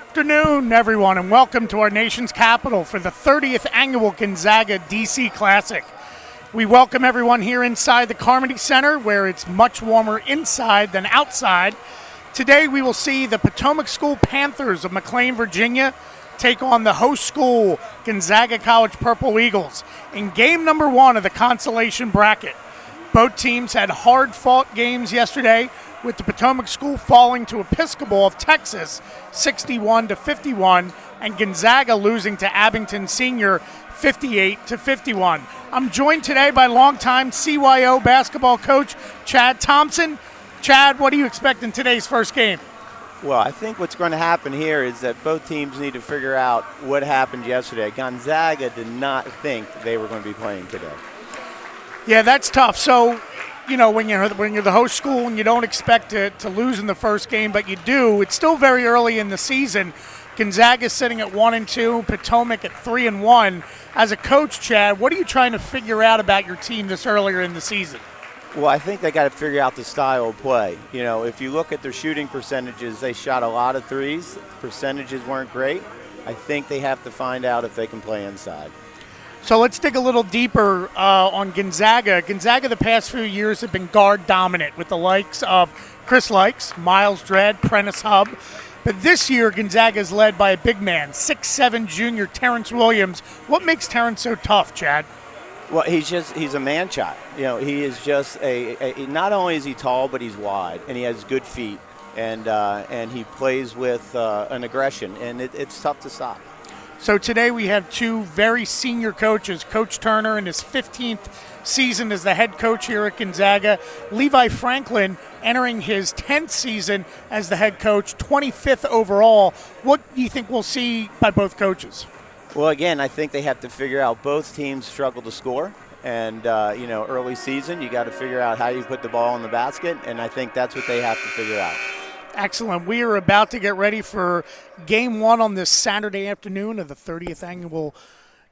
Afternoon, everyone, and welcome to our nation's capital for the 30th annual Gonzaga DC Classic. We welcome everyone here inside the Carmody Center, where it's much warmer inside than outside. Today we will see the Potomac School Panthers of McLean, Virginia, take on the host school, Gonzaga College Purple Eagles, in game number one of the consolation bracket. Both teams had hard-fought games yesterday, with the Potomac School falling to Episcopal of Texas 61-51, and Gonzaga losing to Abington Senior 58-51. I'm joined today by longtime CYO basketball coach Chad Thompson. Chad, what do you expect in today's first game? Well, I think what's going to happen here is that both teams need to figure out what happened yesterday. Gonzaga did not think they were going to be playing today. Yeah, that's tough. So, you know, when you're the host school and you don't expect to lose in the first game, but you do, it's still very early in the season. Gonzaga's sitting at 1-2, Potomac at 3-1. As a coach, Chad, what are you trying to figure out about your team this earlier in the season? Well, I think they got to figure out the style of play. You know, if you look at their shooting percentages, they shot a lot of threes. Percentages weren't great. I think they have to find out if they can play inside. So let's dig a little deeper on Gonzaga. Gonzaga the past few years have been guard dominant with the likes of Chris Likes, Miles Dredd, Prentice Hub. But this year, Gonzaga is led by a big man, 6'7" junior Terrence Williams. What makes Terrence so tough, Chad? Well, he's a man-child. You know, he is just not only is he tall, but he's wide, and he has good feet, and he plays with an aggression, and it's tough to stop. So today we have two very senior coaches, Coach Turner in his 15th season as the head coach here at Gonzaga, Levi Franklin entering his 10th season as the head coach, 25th overall. What do you think we'll see by both coaches? Well, again, I think they have to figure out both teams struggle to score. And, early season, you got to figure out how you put the ball in the basket, and I think that's what they have to figure out. Excellent. We are about to get ready for game one on this Saturday afternoon of the 30th annual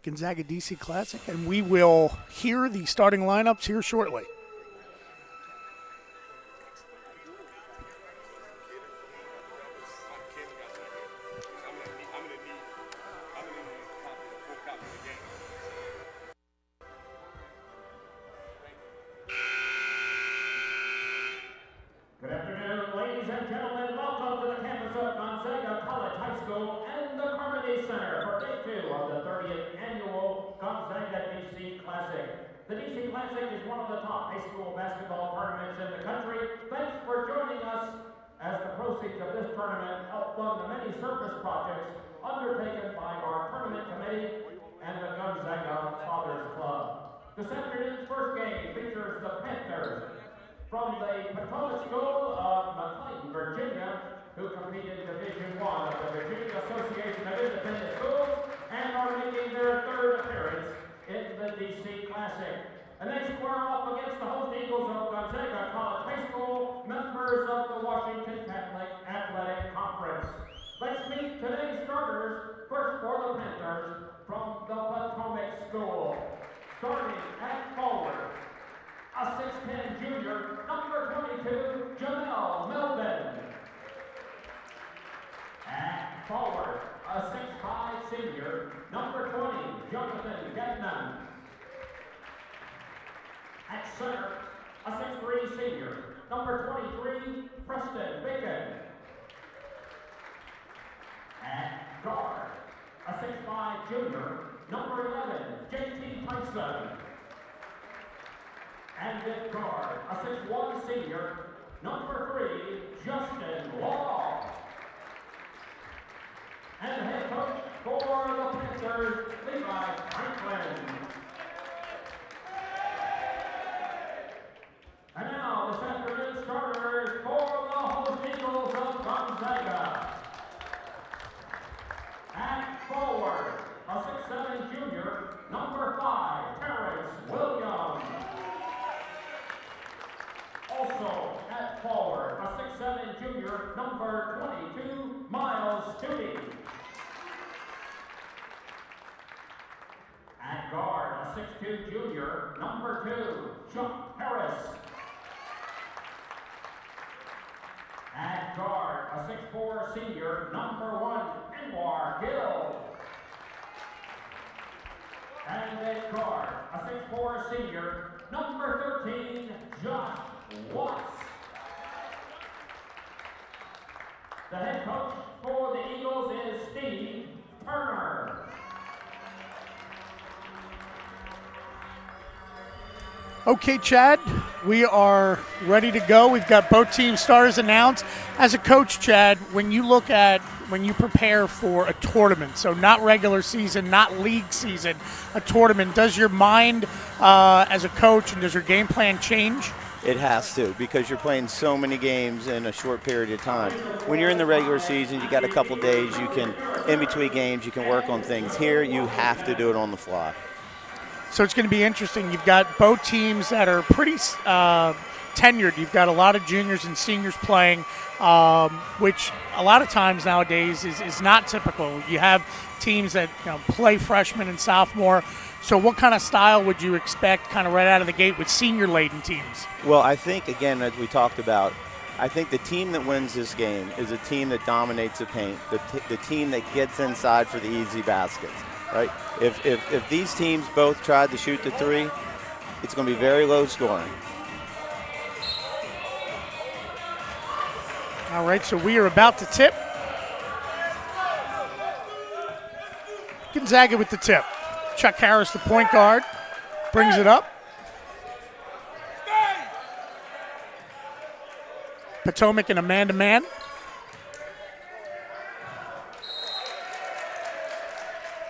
Gonzaga DC Classic, and we will hear the starting lineups here shortly. Good afternoon, ladies and gentlemen. Welcome to the campus of Gonzaga College High School and the Carmody Center for day two of the 30th annual Gonzaga DC Classic. The DC Classic is one of the top high school basketball tournaments in the country. Thanks for joining us as the proceeds of this tournament help fund the many service projects undertaken by our tournament committee and the Gonzaga Fathers Club. This afternoon's first game features the Panthers from the Potomac School of McLean, Virginia, who competed in Division I of the Virginia Association of Independent Schools and are making their third appearance in the DC Classic. And they square off against the host Eagles of Gonzaga College High School, members of the Washington Catholic Athletic Conference. Let's meet today's starters, first for the Panthers from the Potomac School. Starting at forward, a 6'10" junior, number 22, Jamel Melvin. At forward, a 6'5" senior, number 20, Jonathan Getman. At center, a 6'3" senior, number 23, Preston Bacon. At guard, a 6'5" junior, number 11, J.T. Tyson. And at guard, a 6'1" senior, number 3, Justin Law. And head coach for the Panthers, Levi Franklin. And now this afternoon's starters for the host Eagles of Gonzaga. At forward, a 6'7" junior, number 5, Terrence Williams. Also at forward, a 6'7" junior, number 22, Miles Studi. At guard, a 6'2" junior, number 2, Chuck Harris. At guard, a 6'4" senior, number 1, And at guard, a 6'4" senior, number 13, Josh Watts. The head coach for the Eagles is Steve Turner. Okay, Chad, we are ready to go. We've got both team starters announced. As a coach, Chad, when you prepare for a tournament, so not regular season, not league season, a tournament, does your mind as a coach and does your game plan change? It has to, because you're playing so many games in a short period of time. When you're in the regular season, you got a couple days, you can, in between games, you can work on things. Here, you have to do it on the fly. So it's going to be interesting. You've got both teams that are pretty tenured. You've got a lot of juniors and seniors playing, which a lot of times nowadays is not typical. You have teams that play freshmen and sophomore. So what kind of style would you expect kind of right out of the gate with senior-laden teams? Well, I think, again, as we talked about, I think the team that wins this game is a team that dominates the paint, the team that gets inside for the easy baskets. Right? If these teams both tried to shoot the three, it's going to be very low scoring. All right, so we are about to tip. Gonzaga with the tip. Chuck Harris, the point guard, brings it up. Potomac in a man-to-man.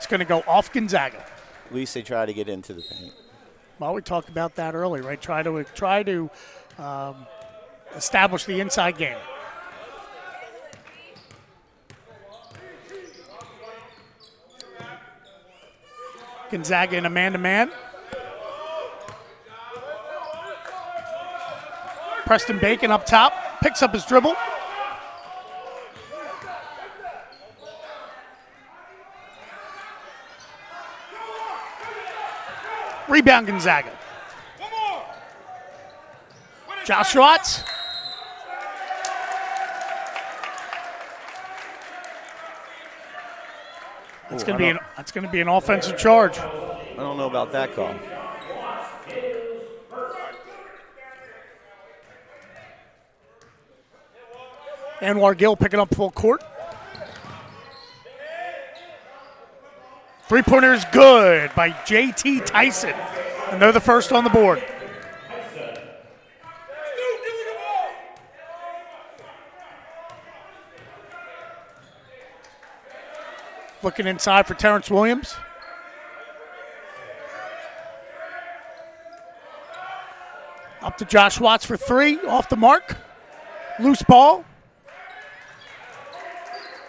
Going to go off Gonzaga. At least they try to get into the paint. Well, we talked about that early, right? Try to establish the inside game. Gonzaga in a man-to-man. Preston Bacon up top, picks up his dribble. Rebound Gonzaga. Josh Watts. That's going to be an offensive charge. I don't know about that call. Anwar Gill picking up full court. Three-pointer is good by J.T. Tyson, and they're the first on the board. Looking inside for Terrence Williams. Up to Josh Watts for three, off the mark. Loose ball.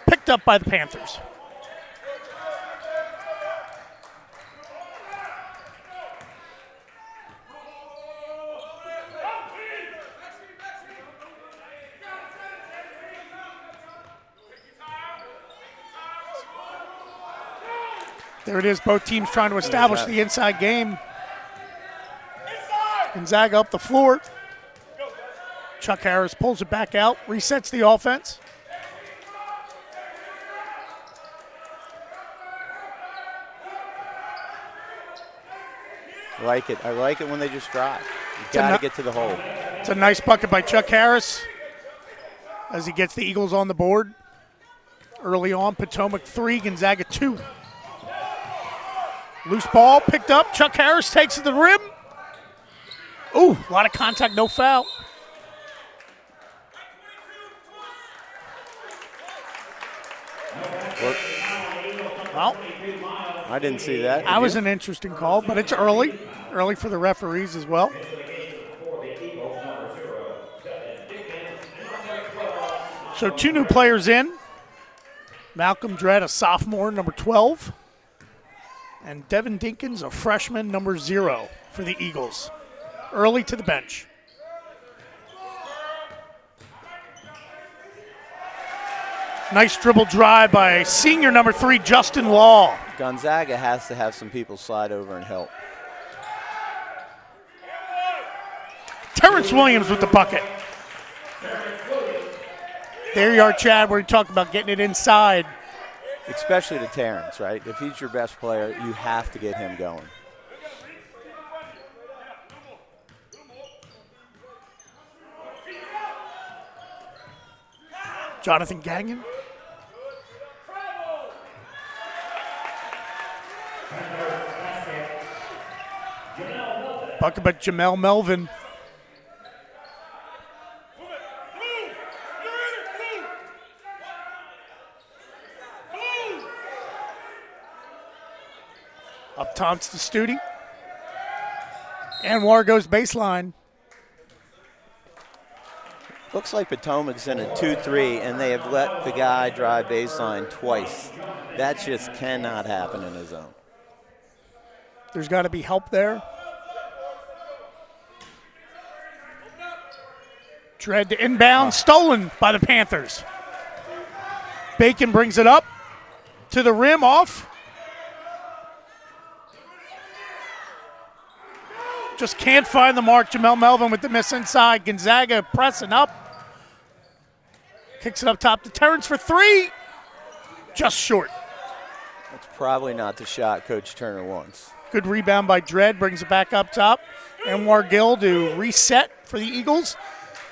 Picked up by the Panthers. There it is, both teams trying to establish the inside game. Gonzaga up the floor. Chuck Harris pulls it back out, resets the offense. I like it. I like it when they just drive. You've got to get to the hole. It's a nice bucket by Chuck Harris as he gets the Eagles on the board. Early on, Potomac 3, Gonzaga 2. Loose ball picked up. Chuck Harris takes it to the rim. Ooh, a lot of contact, no foul. Well, I didn't see that. That was an interesting call, but it's early for the referees as well. So two new players in. Malcolm Dredd, a sophomore, number 12. And Devin Dinkins, a freshman, number 0 for the Eagles. Early to the bench. Nice dribble drive by senior number 3, Justin Law. Gonzaga has to have some people slide over and help. Terrence Williams with the bucket. There you are, Chad, where you talked about getting it inside. especially to Terrence, right? If he's your best player, you have to get him going. Jonathan Gagnon. Bucket, but Jamel Melvin. Up top to Studi. Anwar goes baseline. Looks like Potomac's in a 2-3, and they have let the guy drive baseline twice. That just cannot happen in a zone. There's got to be help there. Dredd to inbound, stolen by the Panthers. Bacon brings it up to the rim, off. Just can't find the mark. Jamel Melvin with the miss inside. Gonzaga pressing up. Kicks it up top to Terrence for three. Just short. That's probably not the shot Coach Turner wants. Good rebound by Dredd. Brings it back up top. Anwar Gill to reset for the Eagles.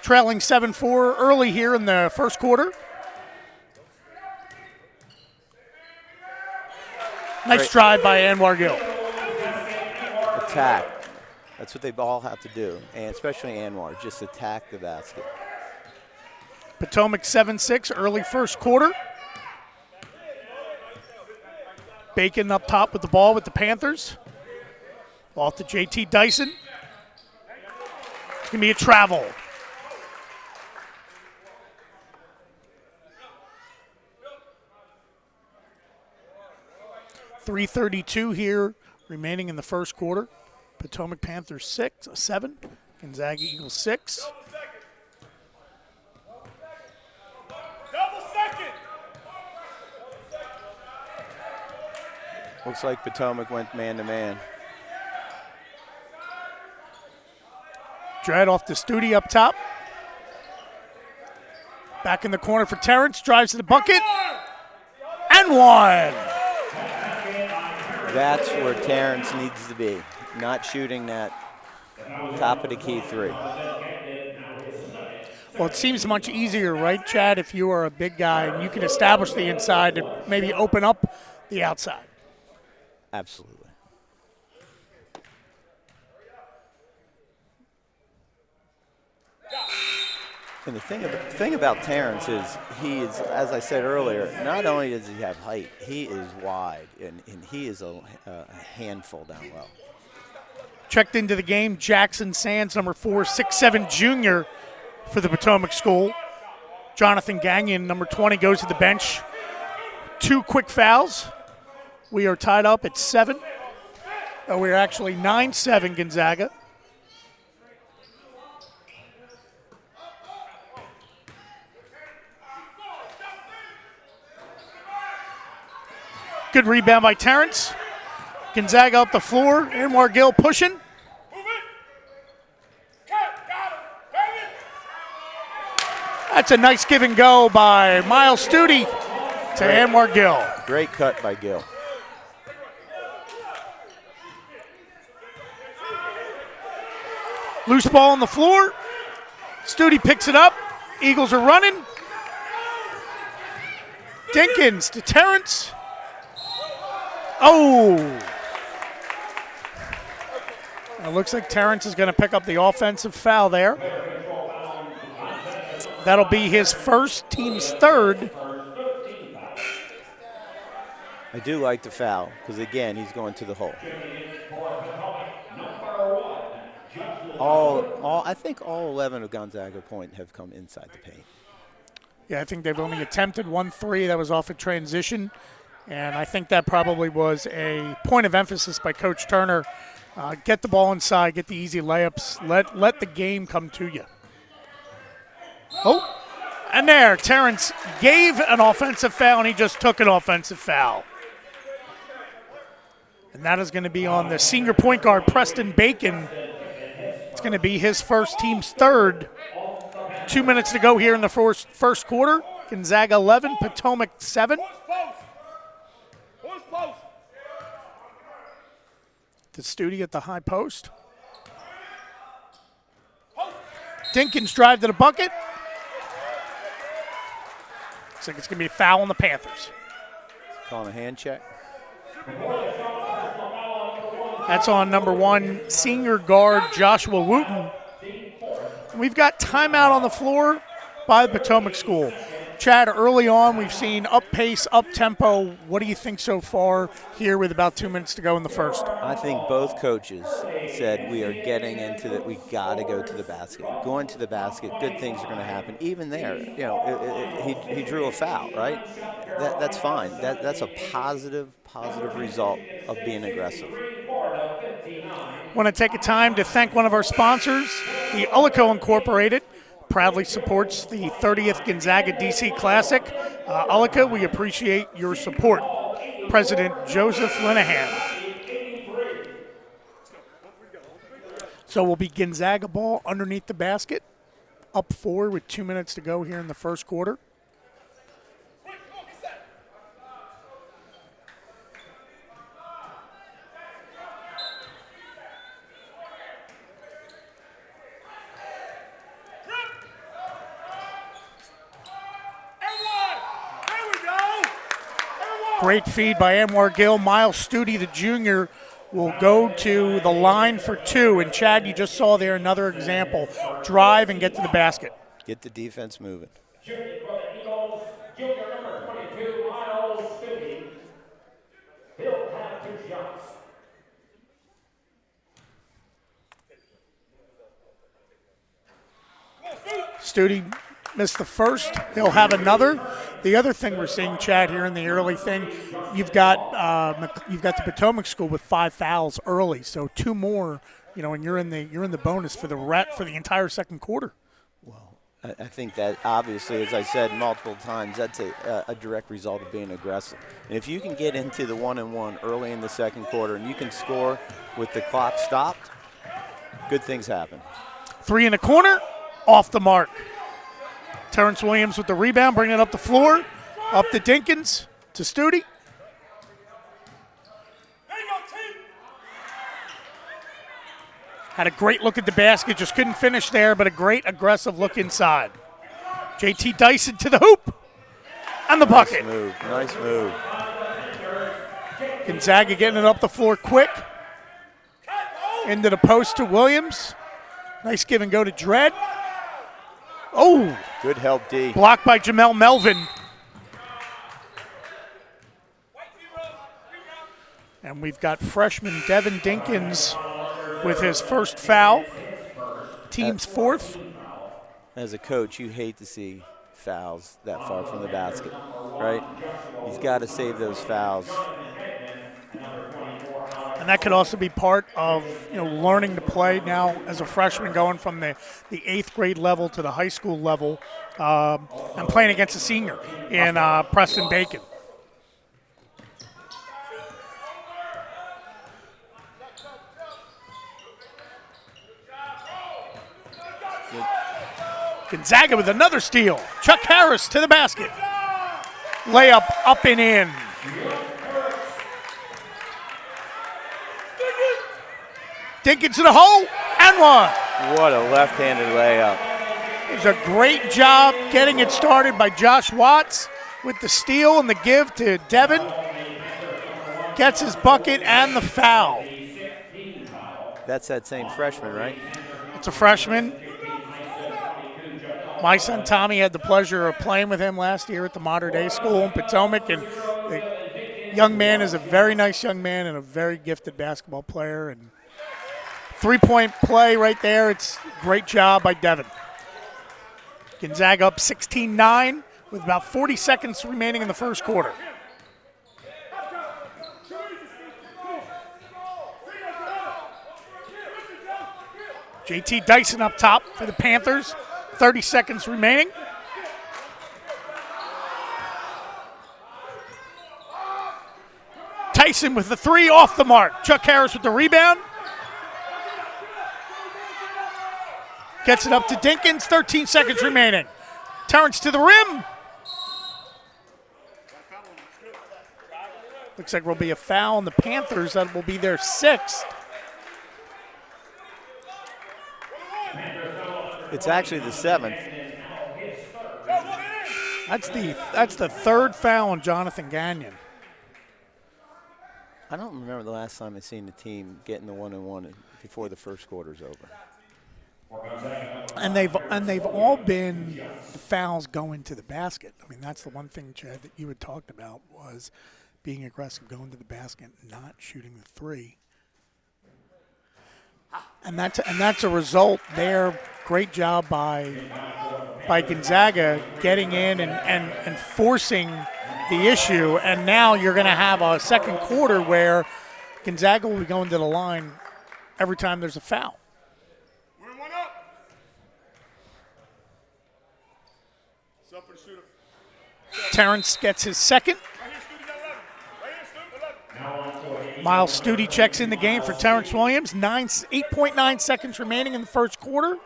Trailing 7-4 early here in the first quarter. Nice drive by Anwar Gill. Attack. That's what they all have to do, and especially Anwar, just attack the basket. Potomac 7-6, early first quarter. Bacon up top with the ball with the Panthers. Ball to JT Dyson. It's going to be a travel. .332 here remaining in the first quarter. Potomac Panthers 7, Gonzaga Eagles 6. Looks like Potomac went man-to-man. Dredd off the Studi up top. Back in the corner for Terrence, drives to the bucket, and one. That's where Terrence needs to be, not shooting that top of the key three. Well, it seems much easier, right, Chad, if you are a big guy and you can establish the inside and maybe open up the outside. Absolutely. And the thing about Terrence is he is, as I said earlier, not only does he have height, he is wide, and he is a handful down low. Checked into the game, Jackson Sands, number 4, 6'7" junior for the Potomac School. Jonathan Gagnon, number 20, goes to the bench. 2 quick fouls. We are tied up at 7. We're actually 9-7 Gonzaga. Good rebound by Terrence. Gonzaga up the floor. Anwar Gill pushing. That's a nice give and go by Miles Studi to Anwar Gill. Great cut by Gill. Loose ball on the floor. Studi picks it up. Eagles are running. Dinkins to Terrence. Oh! It looks like Terrence is going to pick up the offensive foul there. That'll be his first, team's third. I do like the foul because, again, he's going to the hole. I think all 11 of Gonzaga points have come inside the paint. Yeah, I think they've only attempted 1-3. That was off a transition. And I think that probably was a point of emphasis by Coach Turner. Get the ball inside, get the easy layups, let the game come to you. Oh, and there, Terrence gave an offensive foul, and he just took an offensive foul. And that is going to be on the senior point guard, Preston Bacon. It's going to be his first, team's third. 2 minutes to go here in the first quarter. Gonzaga 11, Potomac 7. to Studi at the high post. Dinkins drive to the bucket. Looks like it's going to be a foul on the Panthers. Calling a hand check. That's on number 1, senior guard Joshua Wooten. We've got timeout on the floor by the Potomac School. Chad, early on we've seen up pace, up tempo. What do you think so far here with about 2 minutes to go in the first? I think both coaches said we are getting into that. We got to go to the basket. Going to the basket, good things are going to happen. Even there, you know, he drew a foul, right? That's fine. That's a positive result of being aggressive. Want to take a time to thank one of our sponsors, the Ullico Incorporated. Proudly supports the 30th Gonzaga DC Classic. Ullico, we appreciate your support. President Joseph Linehan. So we'll be Gonzaga ball underneath the basket, up 4 with 2 minutes to go here in the first quarter. Great feed by Anwar Gill. Miles Studi, the junior, will go to the line for 2. And, Chad, you just saw there another example. Drive and get to the basket. Get the defense moving. Shooting for the Eagles, junior number 22, Miles Studi. He'll have 2 shots. Studi missed the first. He'll have another. The other thing we're seeing, Chad, here in the early thing, you've got the Potomac School with 5 fouls early, so 2 more, you know, and you're in the bonus for the entire second quarter. Well, I think that obviously, as I said multiple times, that's a direct result of being aggressive. And if you can get into the 1-and-1 early in the second quarter and you can score with the clock stopped, good things happen. 3 in the corner, off the mark. Terrence Williams with the rebound, bringing it up the floor. Up to Dinkins, to Studi. Had a great look at the basket, just couldn't finish there, but a great aggressive look inside. JT Dyson to the hoop, and the bucket. Nice move. Gonzaga getting it up the floor quick. Into the post to Williams. Nice give and go to Dredd. Oh! Good help, D. Blocked by Jamel Melvin. And we've got freshman Devin Dinkins with his first foul. Team's 4th. As a coach, you hate to see fouls that far from the basket, right? He's got to save those fouls. And that could also be part of, you know, learning to play now as a freshman, going from the 8th grade level to the high school level, and playing against a senior in Preston Bacon. Gonzaga with another steal. Chuck Harris to the basket. Layup up and in. Dinkins to the hole, and one. What a left-handed layup. It was a great job getting it started by Josh Watts with the steal and the give to Devin. Gets his bucket and the foul. That's that same freshman, right? It's a freshman. My son Tommy had the pleasure of playing with him last year at the Modern Day School in Potomac, and the young man is a very nice young man and a very gifted basketball player. And 3-point play right there. It's a great job by Devin. Gonzaga up 16-9 with about 40 seconds remaining in the first quarter. JT Dyson up top for the Panthers. 30 seconds remaining. Tyson with the 3 off the mark. Chuck Harris with the rebound. Gets it up to Dinkins, 13 seconds remaining. Terrence to the rim. Looks like there will be a foul on the Panthers. That will be their 6th. It's actually the 7th. That's the third foul on Jonathan Gagnon. I don't remember the last time I seen the team getting the 1-on-1 before the first quarter's over. And they've all been fouls going to the basket. I mean, that's the one thing, Chad, that you had talked about was being aggressive, going to the basket, not shooting the three. And that's a result there. Great job by Gonzaga getting in and forcing the issue. And now you're going to have a second quarter where Gonzaga will be going to the line every time there's a foul. Terrence gets his second. Miles Studi checks in the game for Terrence Williams. 8.9 seconds remaining in the first quarter.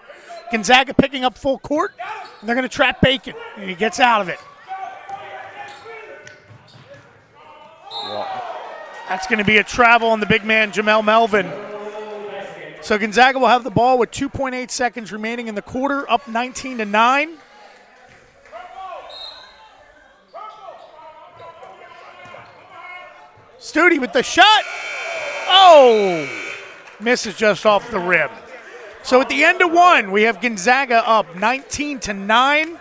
Gonzaga picking up full court, and they're going to trap Bacon, and he gets out of it. That's going to be a travel on the big man, Jamel Melvin. So Gonzaga will have the ball with 2.8 seconds remaining in the quarter, up 19-9. Studi with the shot. Oh! Misses just off the rim. So at the end of one, we have Gonzaga up 19-9.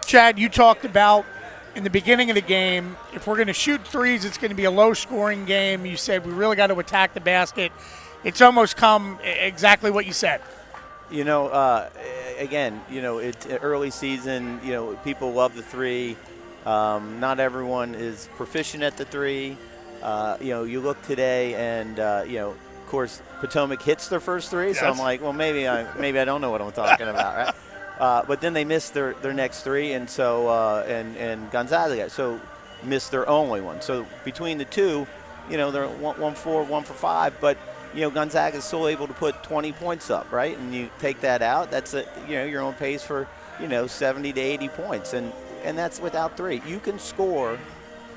Chad, you talked about in the beginning of the game, if we're going to shoot threes, it's going to be a low-scoring game. You said we really got to attack the basket. It's almost come exactly what you said. You know, again, you know, it's early season. You know, people love the three. Not everyone is proficient at the three. You know, you look today, and you know, of course, Potomac hits their first three. Yes. So I'm like, well, maybe I don't know what I'm talking about, right? But then they missed their next three, and so and Gonzaga missed their only one. So between the two, you know, they're 1 for 5, but you know, Gonzaga is still able to put 20 points up, right? And you take that out, that's you know, you're on pace for 70 to 80 points, and that's without three. You can score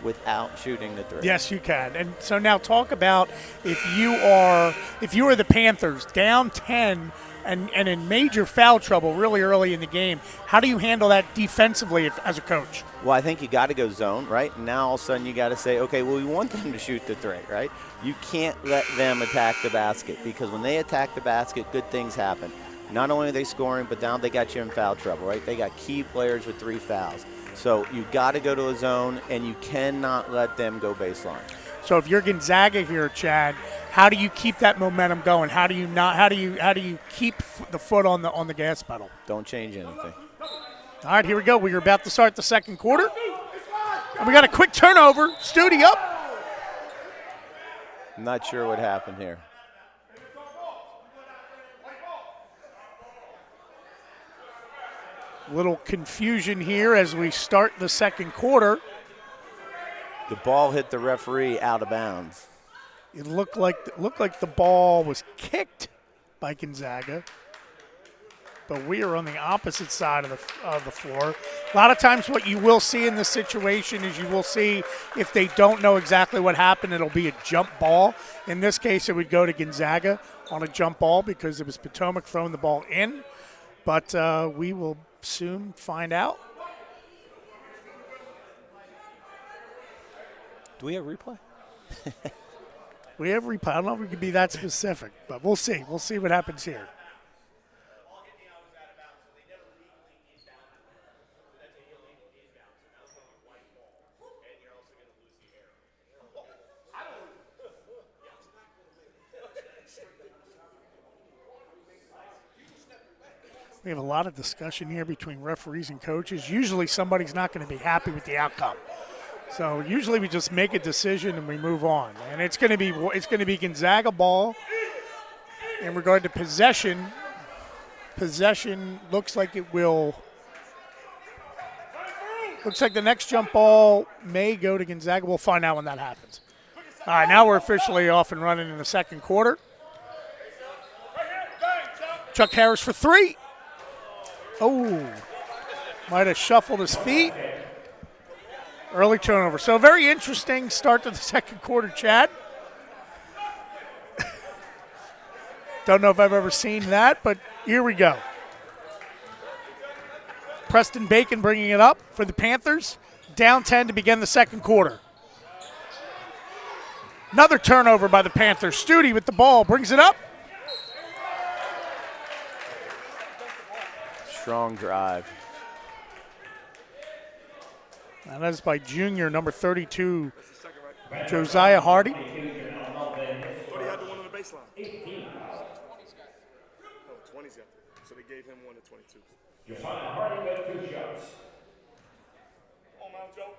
without shooting the three. Yes, you can. And so now talk about if you are the Panthers down 10 and in major foul trouble really early in the game, how do you handle that defensively as a coach? Well, I think you got to go zone, right? And now all of a sudden you got to say, okay, well, we want them to shoot the three, right? You can't let them attack the basket, because when they attack the basket, good things happen. Not only are they scoring, but now they got you in foul trouble, right? They got key players with 3 fouls. So you got to go to a zone, and you cannot let them go baseline. So if you're Gonzaga here, Chad, how do you keep that momentum going? How do you keep the foot on the gas pedal? Don't change anything. All right, here we go. We're about to start the second quarter. And we got a quick turnover. Studi up. I'm not sure what happened here. Little confusion here as we start the second quarter. The ball hit the referee out of bounds. It looked like the ball was kicked by Gonzaga, but we are on the opposite side of the floor. A lot of times what you will see in this situation is you will see, if they don't know exactly what happened, it'll be a jump ball. In this case, it would go to Gonzaga on a jump ball because it was Potomac throwing the ball in, but we will soon find out. Do we have replay? We have replay. I don't know if we can be that specific, but we'll see. We'll see what happens here. We have a lot of discussion here between referees and coaches. Usually somebody's not going to be happy with the outcome. So usually we just make a decision and we move on. And it's going to be Gonzaga ball. In regard to possession looks like it will. Looks like the next jump ball may go to Gonzaga. We'll find out when that happens. All right, now we're officially off and running in the second quarter. Chuck Harris for 3. Oh, might have shuffled his feet. Early turnover. So very interesting start to the second quarter, Chad. Don't know if I've ever seen that, but here we go. Preston Bacon bringing it up for the Panthers. Down 10 to begin the second quarter. Another turnover by the Panthers. Studi with the ball, brings it up. Strong drive. And that is by junior, number 32, Josiah Hardy. Thought he had the one on the baseline. No, 20's got it. So they gave him one at 22. Josiah Hardy with 2 shots. Come on, now, Joe.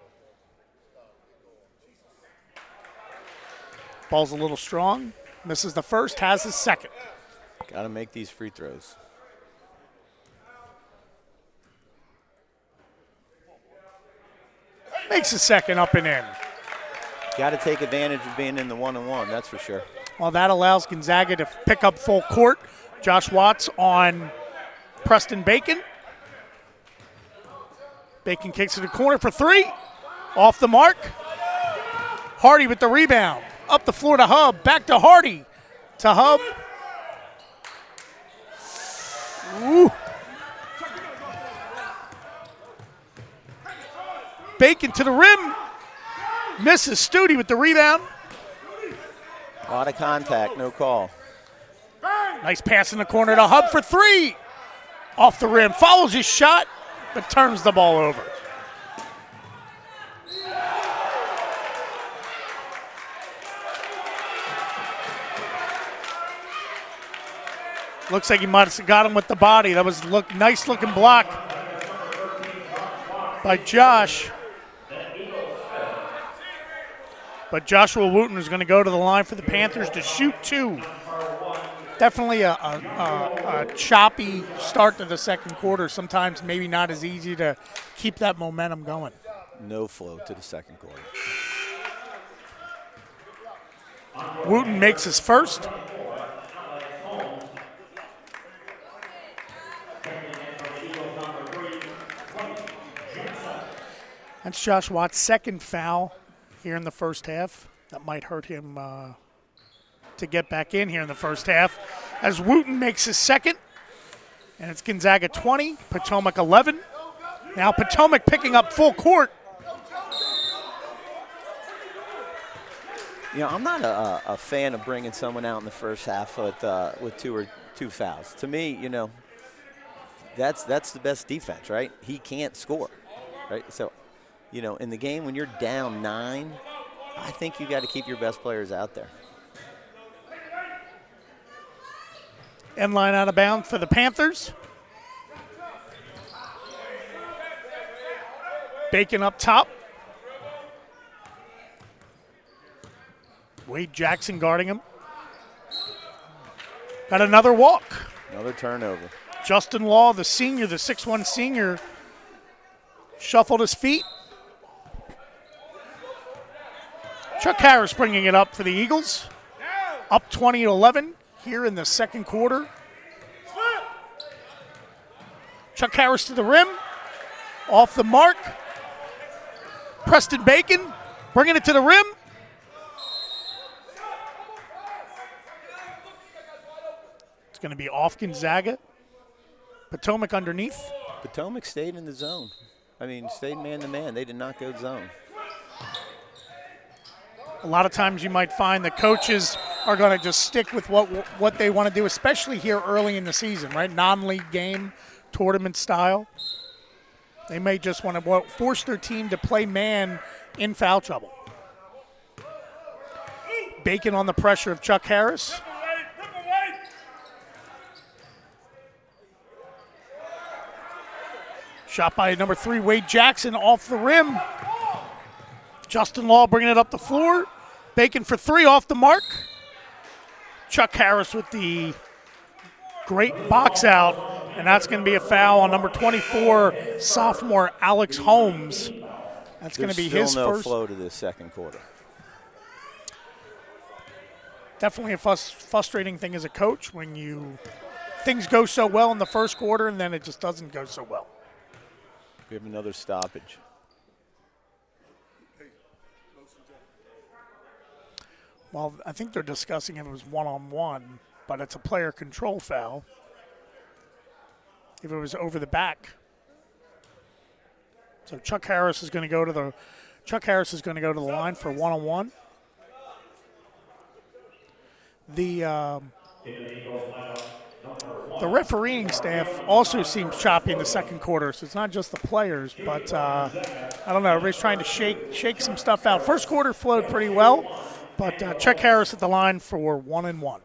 Ball's a little strong. Misses the first, has his second. Got to make these free throws. Makes his second, up and in. Got to take advantage of being in the 1-on-1, that's for sure. Well, that allows Gonzaga to pick up full court. Josh Watts on Preston Bacon. Bacon kicks to the corner for 3. Off the mark. Hardy with the rebound. Up the floor to Hub. Back to Hardy. To Hub. Ooh. Bacon to the rim. Misses. Studi with the rebound. A lot of contact, no call. Nice pass in the corner to Hub for 3. Off the rim. Follows his shot, but turns the ball over. Looks like he might have got him with the body. That was nice looking block by Josh. But Joshua Wooten is going to go to the line for the Panthers to shoot 2. Definitely a choppy start to the second quarter. Sometimes maybe not as easy to keep that momentum going. No flow to the second quarter. Wooten makes his first. That's Josh Watts' second foul here in the first half. That might hurt him to get back in here in the first half. As Wooten makes his second, and it's Gonzaga 20, Potomac 11. Now Potomac picking up full court. You know, I'm not a fan of bringing someone out in the first half with two fouls. To me, you know, that's the best defense, right? He can't score, right? So, you know, in the game when you're down 9, I think you got to keep your best players out there. End line out of bounds for the Panthers. Bacon up top. Wade Jackson guarding him. Got another walk. Another turnover. Justin Law, the senior, the 6'1 senior, shuffled his feet. Chuck Harris bringing it up for the Eagles. Up 20-11 here in the second quarter. Chuck Harris to the rim. Off the mark. Preston Bacon bringing it to the rim. It's going to be off Gonzaga. Potomac underneath. Potomac stayed in the zone. I mean, stayed man-to-man. They did not go zone. A lot of times you might find that coaches are going to just stick with what they want to do, especially here early in the season, right? Non-league game, tournament style. They may just want to force their team to play man in foul trouble. Bacon on the pressure of Chuck Harris. Shot by number 3, Wade Jackson, off the rim. Justin Law bringing it up the floor. Bacon for 3, off the mark. Chuck Harris with the great box out, and that's going to be a foul on number 24, sophomore Alex Holmes. That's going to be his still no first. Flow to this second quarter. Definitely a frustrating thing as a coach when things go so well in the first quarter and then it just doesn't go so well. We have another stoppage. Well, I think they're discussing it was one-on-one, but it's a player control foul. If it was over the back. So Chuck Harris is going to go to the line for one-on-one. The refereeing staff also seems choppy in the second quarter, so it's not just the players, but I don't know. Everybody's trying to shake some stuff out. First quarter flowed pretty well, but Chuck Harris at the line for 1-1.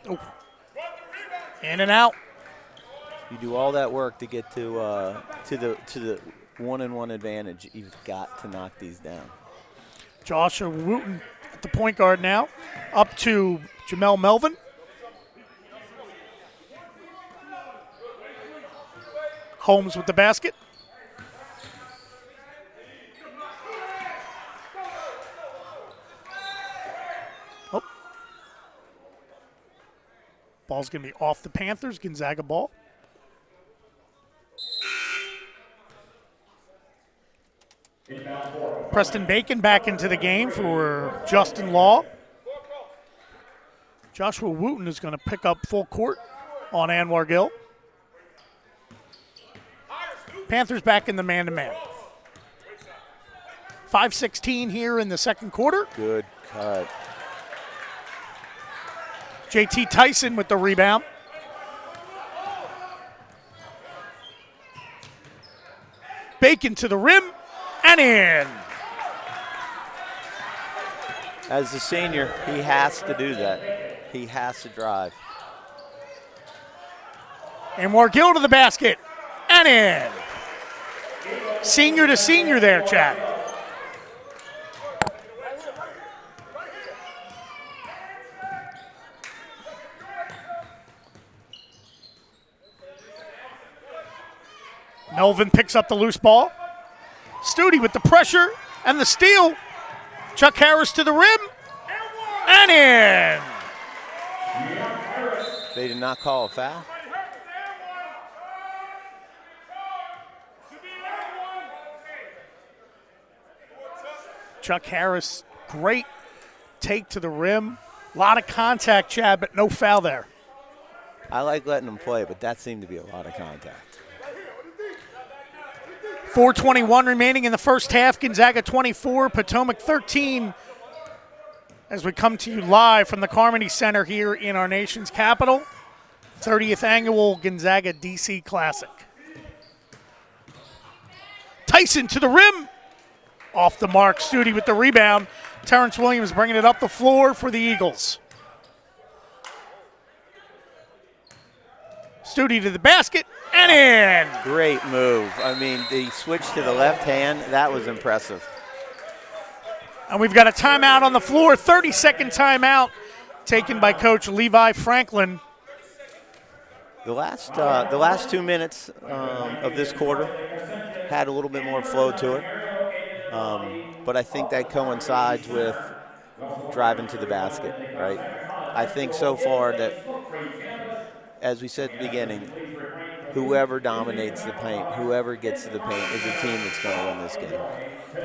Oh. In and out. You do all that work to get to the 1-1 advantage. You've got to knock these down. Joshua Wooten at the point guard now, up to Jamel Melvin. Holmes with the basket. Oh. Ball's going to be off the Panthers. Gonzaga ball. Preston Bacon back into the game for Justin Law. Joshua Wooten is going to pick up full court on Anwar Gill. Panthers back in the man-to-man. 5:16 here in the second quarter. Good cut. JT Tyson with the rebound. Bacon to the rim and in. As a senior, he has to do that. He has to drive. Anwar Gill to the basket and in. Senior to senior there, Chad. Melvin picks up the loose ball. Studi with the pressure and the steal. Chuck Harris to the rim and in. They did not call a foul. Chuck Harris, great take to the rim. A lot of contact, Chad, but no foul there. I like letting them play, but that seemed to be a lot of contact. 4:21 remaining in the first half. Gonzaga 24, Potomac 13. As we come to you live from the Carmody Center here in our nation's capital, 30th annual Gonzaga DC Classic. Tyson to the rim. Off the mark, Studi with the rebound. Terrence Williams bringing it up the floor for the Eagles. Studi to the basket and in. Great move. I mean, the switch to the left hand, that was impressive. And we've got a timeout on the floor, 30-second timeout taken by Coach Levi Franklin. The last 2 minutes of this quarter had a little bit more flow to it. But I think that coincides with driving to the basket, right? I think so far that, as we said at the beginning, whoever dominates the paint, whoever gets to the paint is the team that's going to win this game.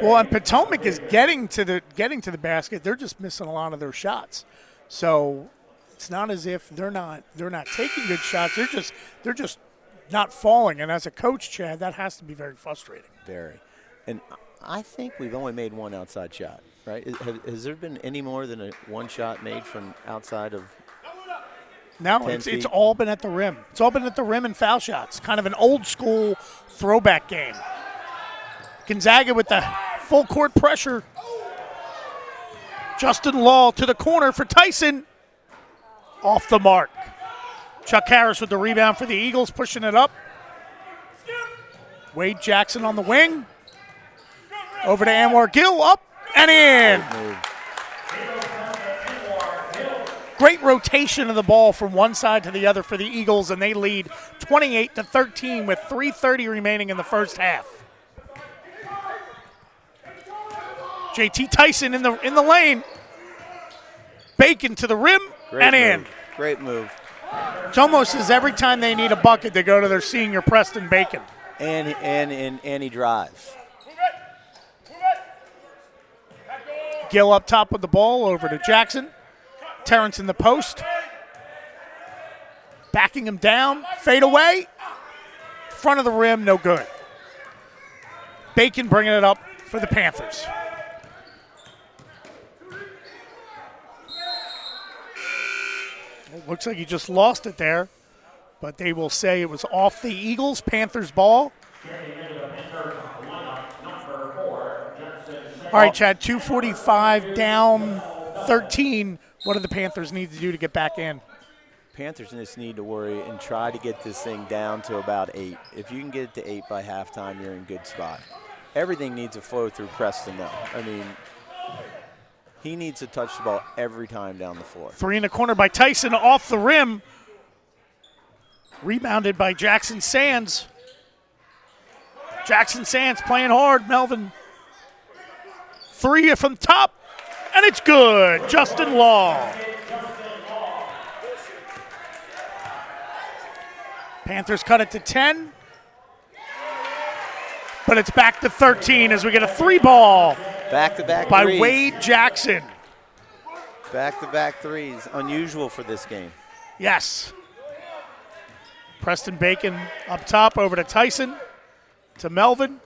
Well, and Potomac is getting to the basket. They're just missing a lot of their shots. So it's not as if they're not taking good shots. They're just not falling. And as a coach, Chad, that has to be very frustrating. Very. And I think we've only made one outside shot, right? Has there been any more than a one shot made from outside of? No, it's all been at the rim. It's all been at the rim and foul shots. Kind of an old school throwback game. Gonzaga with the full court pressure. Justin Law to the corner for Tyson. Off the mark. Chuck Harris with the rebound for the Eagles, pushing it up. Wade Jackson on the wing. Over to Anwar Gill, up and in. Great rotation of the ball from one side to the other for the Eagles, and they lead 28-13 with 3:30 remaining in the first half. JT Tyson in the lane. Bacon to the rim and in. Great move. It's almost as every time they need a bucket, they go to their senior Preston Bacon. And he drives. Gill up top with the ball over to Jackson. Terrence in the post. Backing him down. Fade away. front of the rim, no good. Bacon bringing it up for the Panthers. Well, looks like he just lost it there, but they will say it was off the Eagles. Panthers ball. All right, Chad, 2:45 down 13. What do the Panthers need to do to get back in? Panthers just need to worry and try to get this thing down to about 8. If you can get it to 8 by halftime, you're in good spot. Everything needs to flow through Preston, though. I mean, he needs to touch the ball every time down the floor. 3 in the corner by Tyson off the rim. Rebounded by Jackson Sands. Jackson Sands playing hard. Melvin. 3 from top, and it's good. Justin Law. Panthers cut it to 10, but it's back to 13 as we get a 3 ball. Back-to-back by threes. Wade Jackson. Back-to-back threes. Unusual for this game. Yes. Preston Bacon up top over to Tyson, to Melvin.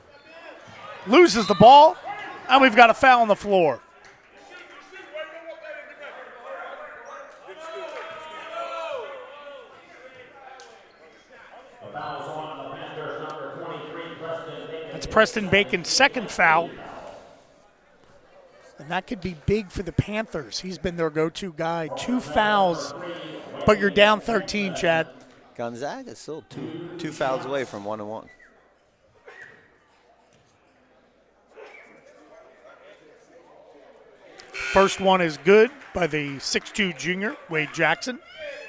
Loses the ball, and we've got a foul on the floor. That's Preston Bacon's second foul. And that could be big for the Panthers. He's been their go-to guy. 2 fouls, but you're down 13, Chad. Gonzaga is still two fouls away from 1-1. First one is good by the 6'2 junior, Wade Jackson.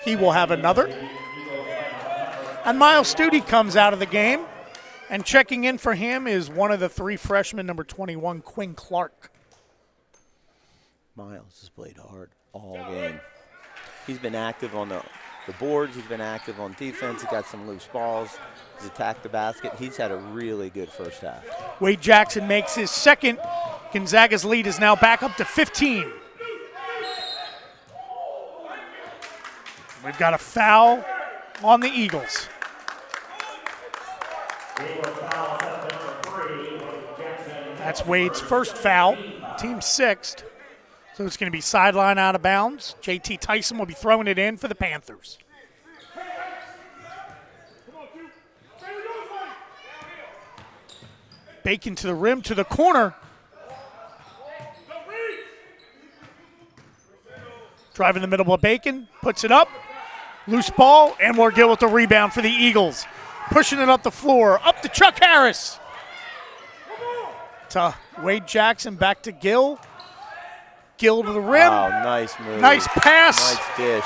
He will have another. And Miles Studi comes out of the game. And checking in for him is one of the 3 freshmen, number 21, Quinn Clark. Miles has played hard all game. He's been active on the boards. He's been active on defense. He got some loose balls. He's attacked the basket. He's had a really good first half. Wade Jackson makes his second. Gonzaga's lead is now back up to 15. We've got a foul on the Eagles. That's Wade's first foul, team 6th. So it's going to be sideline out of bounds. JT Tyson will be throwing it in for the Panthers. Bacon to the rim, to the corner. Driving the middle of Bacon, puts it up. Loose ball, and Morgill with the rebound for the Eagles. Pushing it up the floor, up to Chuck Harris. To Wade Jackson, back to Gill. Gill to the rim. Wow, nice move. Nice pass. Nice dish.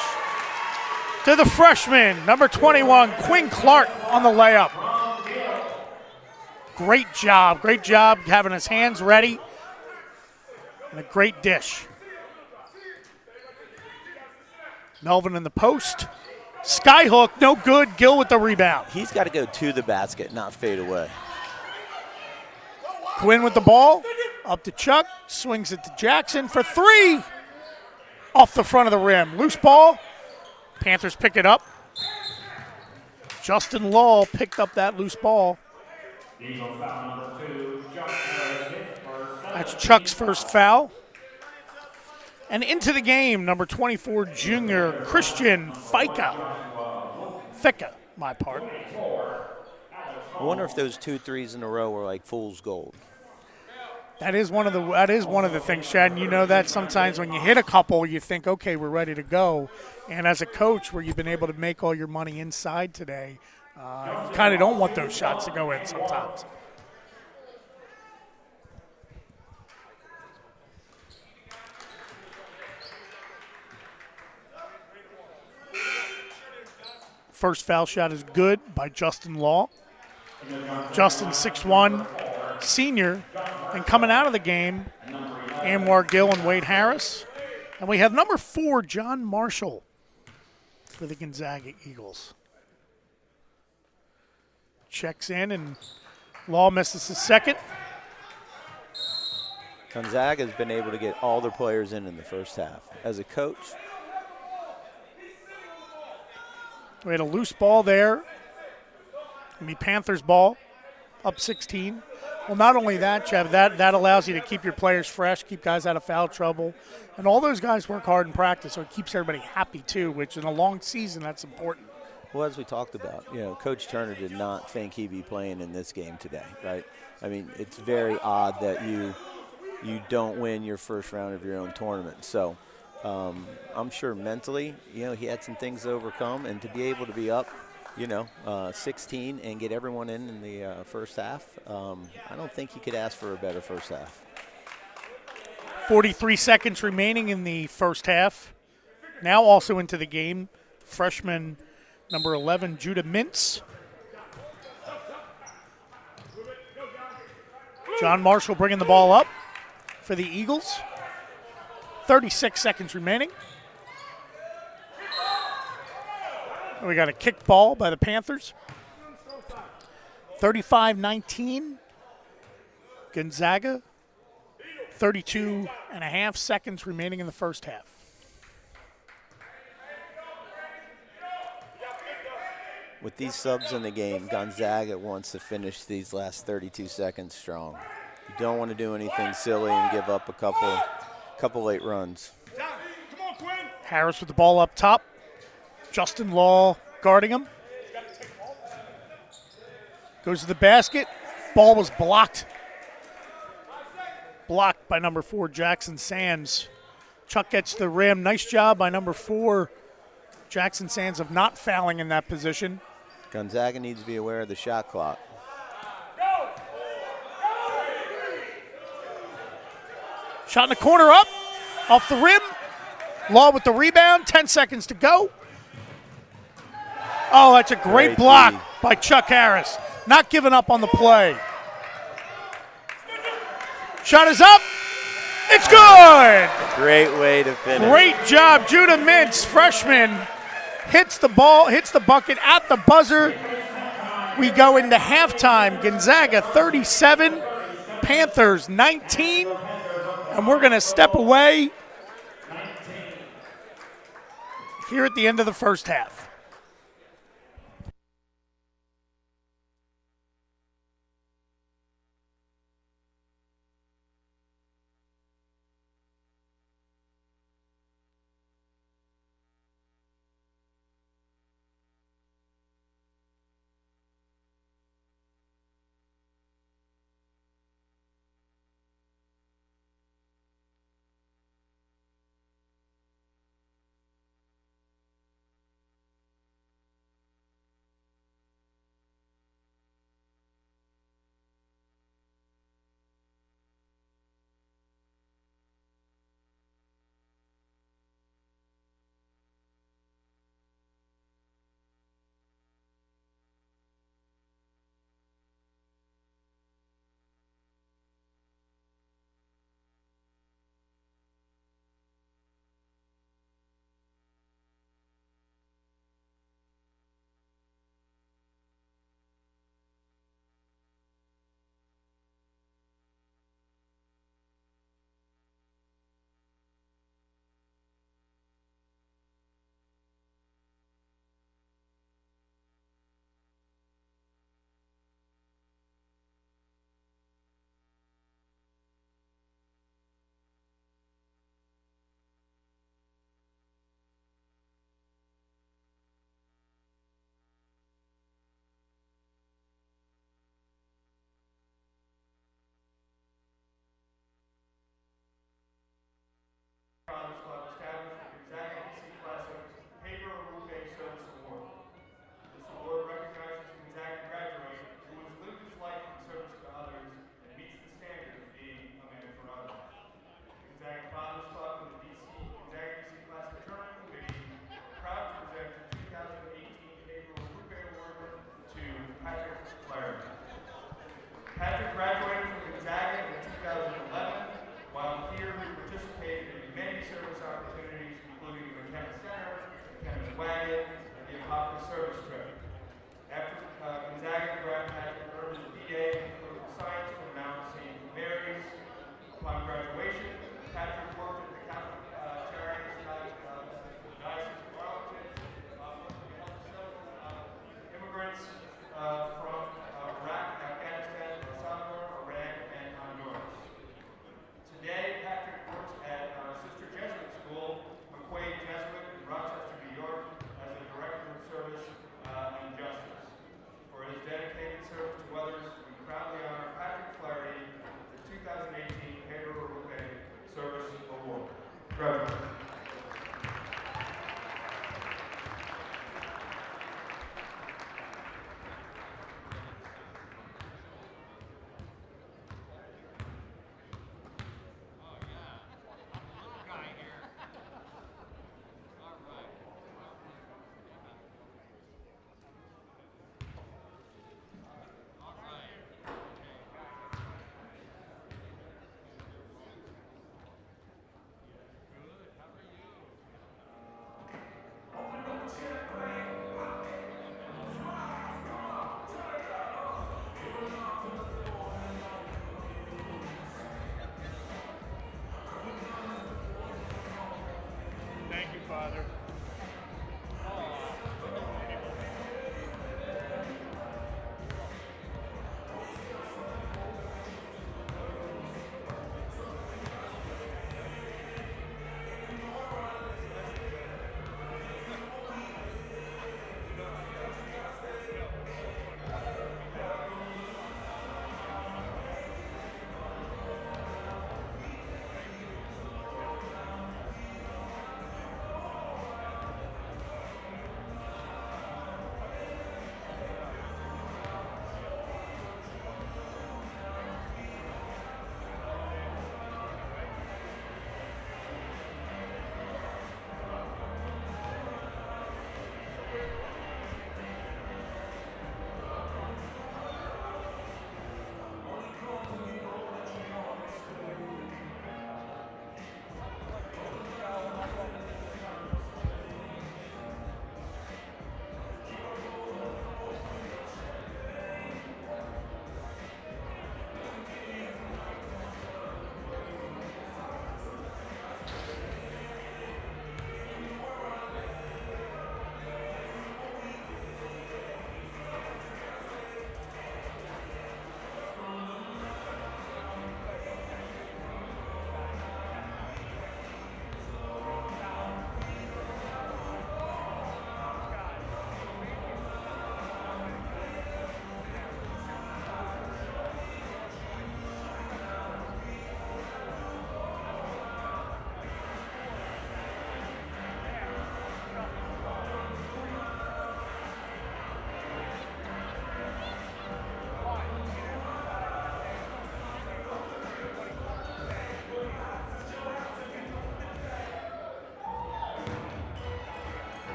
To the freshman, number 21, Quinn Clark on the layup. Great job having his hands ready. And a great dish. Melvin in the post. Skyhook, no good. Gill with the rebound. He's got to go to the basket, not fade away. Quinn with the ball. Up to Chuck. Swings it to Jackson for 3. Off the front of the rim. Loose ball. Panthers pick it up. Justin Law picked up that loose ball. That's Chuck's first foul. And into the game, number 24, junior Christian Ficca, my part. I wonder if those 2 threes in a row were like fool's gold. That is one of the things, Chad. And you know that sometimes when you hit a couple, you think, okay, we're ready to go. And as a coach, where you've been able to make all your money inside today, you kind of don't want those shots to go in sometimes. First foul shot is good by Justin Law. Justin, 6'1", senior. And coming out of the game, Anwar Gill and Wade Harris. And we have number 4, John Marshall, for the Gonzaga Eagles. Checks in, and Law misses his second. Gonzaga has been able to get all their players in the first half. As a coach, we had a loose ball there. Gonna be Panthers ball, up 16. Well, not only that, Jeff, that allows you to keep your players fresh, keep guys out of foul trouble. And all those guys work hard in practice, so it keeps everybody happy too, which in a long season, that's important. Well, as we talked about, Coach Turner did not think he'd be playing in this game today, right? I mean, it's very odd that you don't win your first round of your own tournament. So I'm sure mentally, he had some things to overcome, and to be able to be up, 16 and get everyone in the first half, I don't think he could ask for a better first half. 43 seconds remaining in the first half. Now also into the game, freshman number 11, Judah Mintz. John Marshall bringing the ball up for the Eagles. 36 seconds remaining. We got a kick ball by the Panthers. 35-19. Gonzaga. 32 and a half seconds remaining in the first half. With these subs in the game, Gonzaga wants to finish these last 32 seconds strong. You don't want to do anything silly and give up a couple late runs. Harris with the ball up top. Justin Law guarding him. Goes to the basket. Ball was blocked. Blocked by number 4, Jackson Sands. Chuck gets the rim. Nice job by number 4, Jackson Sands, of not fouling in that position. Gonzaga needs to be aware of the shot clock. Shot in the corner up, off the rim. Law with the rebound, 10 seconds to go. Oh, that's a great block by Chuck Harris. Not giving up on the play. Shot is up. It's good. Great way to finish. Great job, Judah Mintz, freshman. Hits the ball, hits the bucket at the buzzer. We go into halftime. Gonzaga 37, Panthers 19. And we're going to step away here at the end of the first half.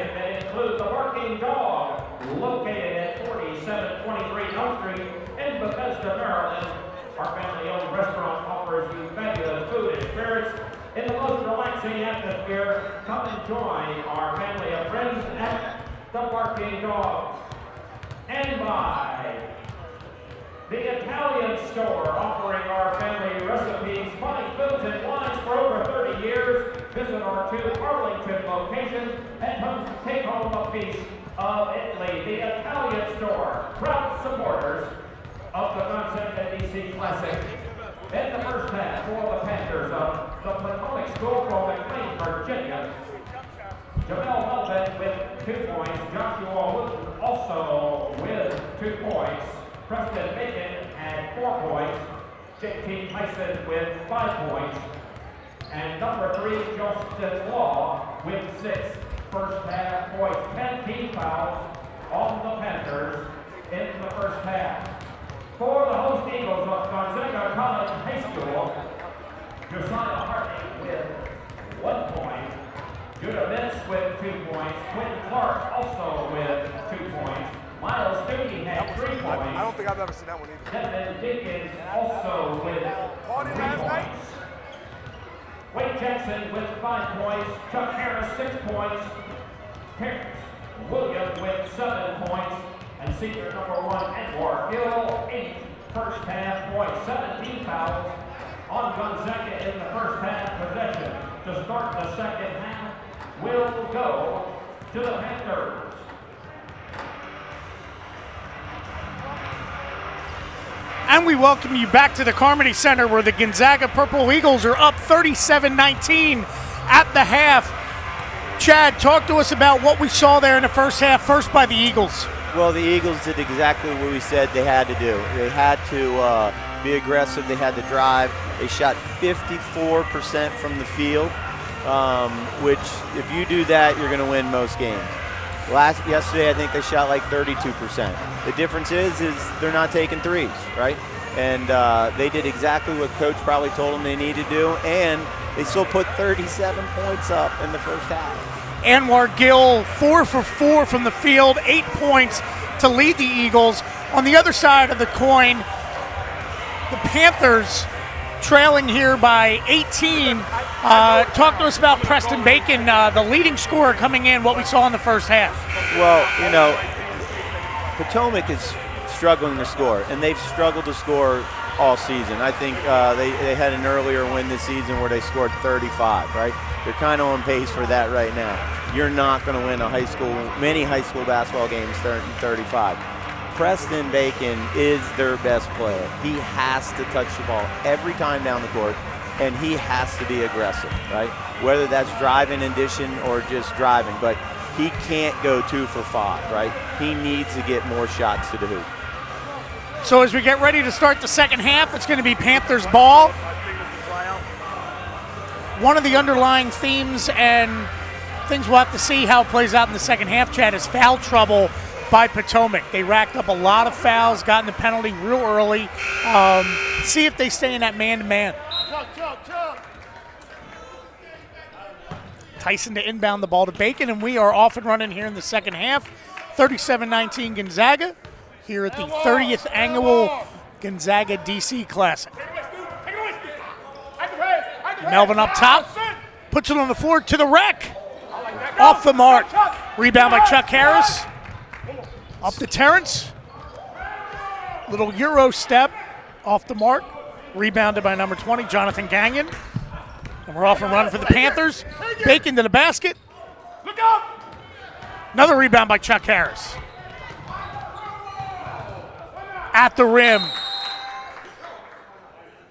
Classic that includes the Barking Dog, located at 4723 Elm Street in Bethesda, Maryland. Our family-owned restaurant offers you fabulous food and spirits in the most relaxing atmosphere. Come and join our family of friends at the Barking Dog. And by the Italian Store, offering our family recipes, fine foods and wines for over 30 years. Visit our 2 Arlington locations and come take home a piece of Italy. The Italian Store, proud supporters of the Gonzaga DC Classic. In the first half for the Panthers of the Potomac School from McLean, Virginia, Jamel Melvin with 2 points. Joshua Wooten also with 2 points. Preston Bacon had 4 points. JT Tyson with 5 points. And number 3, Justin Law with 6 first half points. 10 team fouls on the Panthers in the first half. For the host Eagles of Gonzaga College High School, Josiah Hartney with 1 point. Judah Mintz with 2 points. Quentin Clark also with 2 points. Miles Stuckey had 3 points. I don't think I've ever seen that one either. Devin Dickens also with 3 points. Wade Jackson with 5 points. Chuck Harris 6 points. Terrence Williams with 7 points. And senior number 1, Edward Gill, 8 first half points. 17 fouls on Gonzaga in the first half possession. To start the second half will go to the Panthers. And we welcome you back to the Carmody Center, where the Gonzaga Purple Eagles are up 37-19 at the half. Chad, talk to us about what we saw there in the first half, first by the Eagles. Well, the Eagles did exactly what we said they had to do. They had to be aggressive. They had to drive. They shot 54% from the field, which if you do that, you're going to win most games. Yesterday, I think they shot like 32%. The difference is they're not taking threes, right? And they did exactly what Coach probably told them they needed to do, and they still put 37 points up in the first half. Anwar Gill, 4 for 4 from the field, 8 points to lead the Eagles. On the other side of the coin, the Panthers trailing here by 18. Talk to us about Preston Bacon, the leading scorer coming in, what we saw in the first half. Well, you know, Potomac is struggling to score, and they've struggled to score all season. I think they had an earlier win this season where they scored 35, right? They're kind of on pace for that right now. You're not going to win many high school basketball games 35. Preston Bacon is their best player. He has to touch the ball every time down the court, and he has to be aggressive, right? Whether that's driving in addition or just driving, but he can't go 2 for 5, right? He needs to get more shots to the hoop. So as we get ready to start the second half, it's going to be Panthers ball. One of the underlying themes and things we'll have to see how it plays out in the second half, Chad, is foul trouble by Potomac. They racked up a lot of fouls, got in the penalty real early. See if they stay in that man-to-man. Tyson to inbound the ball to Bacon, and we are off and running here in the second half. 37-19 Gonzaga here at the 30th annual Gonzaga DC Classic. Melvin up top, puts it on the floor to the rack. Off the mark. Rebound by Chuck Harris. Up to Terrence. Little Euro step off the mark. Rebounded by number 20, Jonathan Gagnon. And we're off and running for the Panthers. Bacon to the basket. Another rebound by Chuck Harris. At the rim.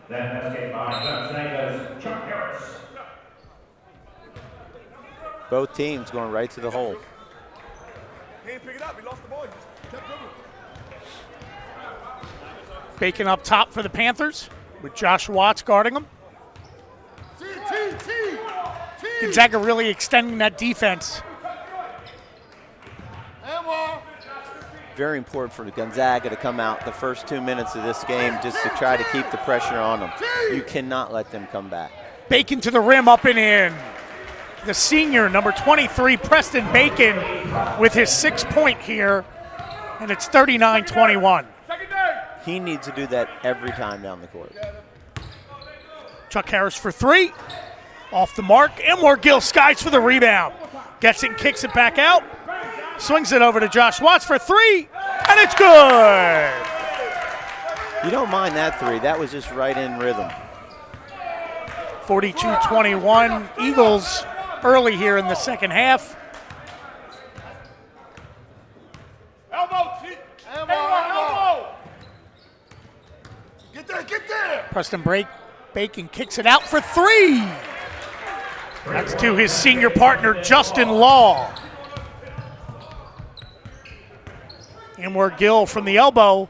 That basket by Gonzaga's Chuck Harris. Both teams going right to the hole. He didn't pick it up. He lost the ball. He just kept dribbling. Bacon up top for the Panthers with Josh Watts guarding them. Gonzaga really extending that defense. Very important for Gonzaga to come out the first 2 minutes of this game just to try to keep the pressure on them. You cannot let them come back. Bacon to the rim, up and in. the senior, number 23, Preston Bacon, with his 6-point here, and it's 39-21. He needs to do that every time down the court. Chuck Harris for 3. Off the mark. Elmore Gill skies for the rebound. Gets it and kicks it back out. Swings it over to Josh Watts for 3, and it's good. You don't mind that 3. That was just right in rhythm. 42-21. Eagles early here in the second half. Elbow. Get there. Preston Bacon kicks it out for 3. That's to his senior partner, Justin Law. Elmore Gill from the elbow.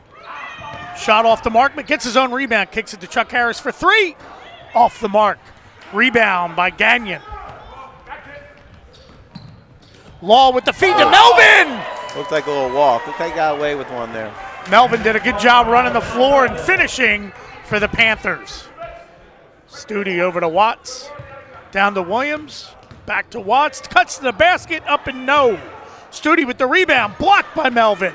Shot off the mark, but gets his own rebound. Kicks it to Chuck Harris for 3. Off the mark. Rebound by Gagnon. Law with the feed to Melvin. Looked like a little walk. Looked like he got away with one there. Melvin did a good job running the floor and finishing for the Panthers. Studi over to Watts. Down to Williams. Back to Watts. Cuts to the basket. Up and no. Studi with the rebound. Blocked by Melvin.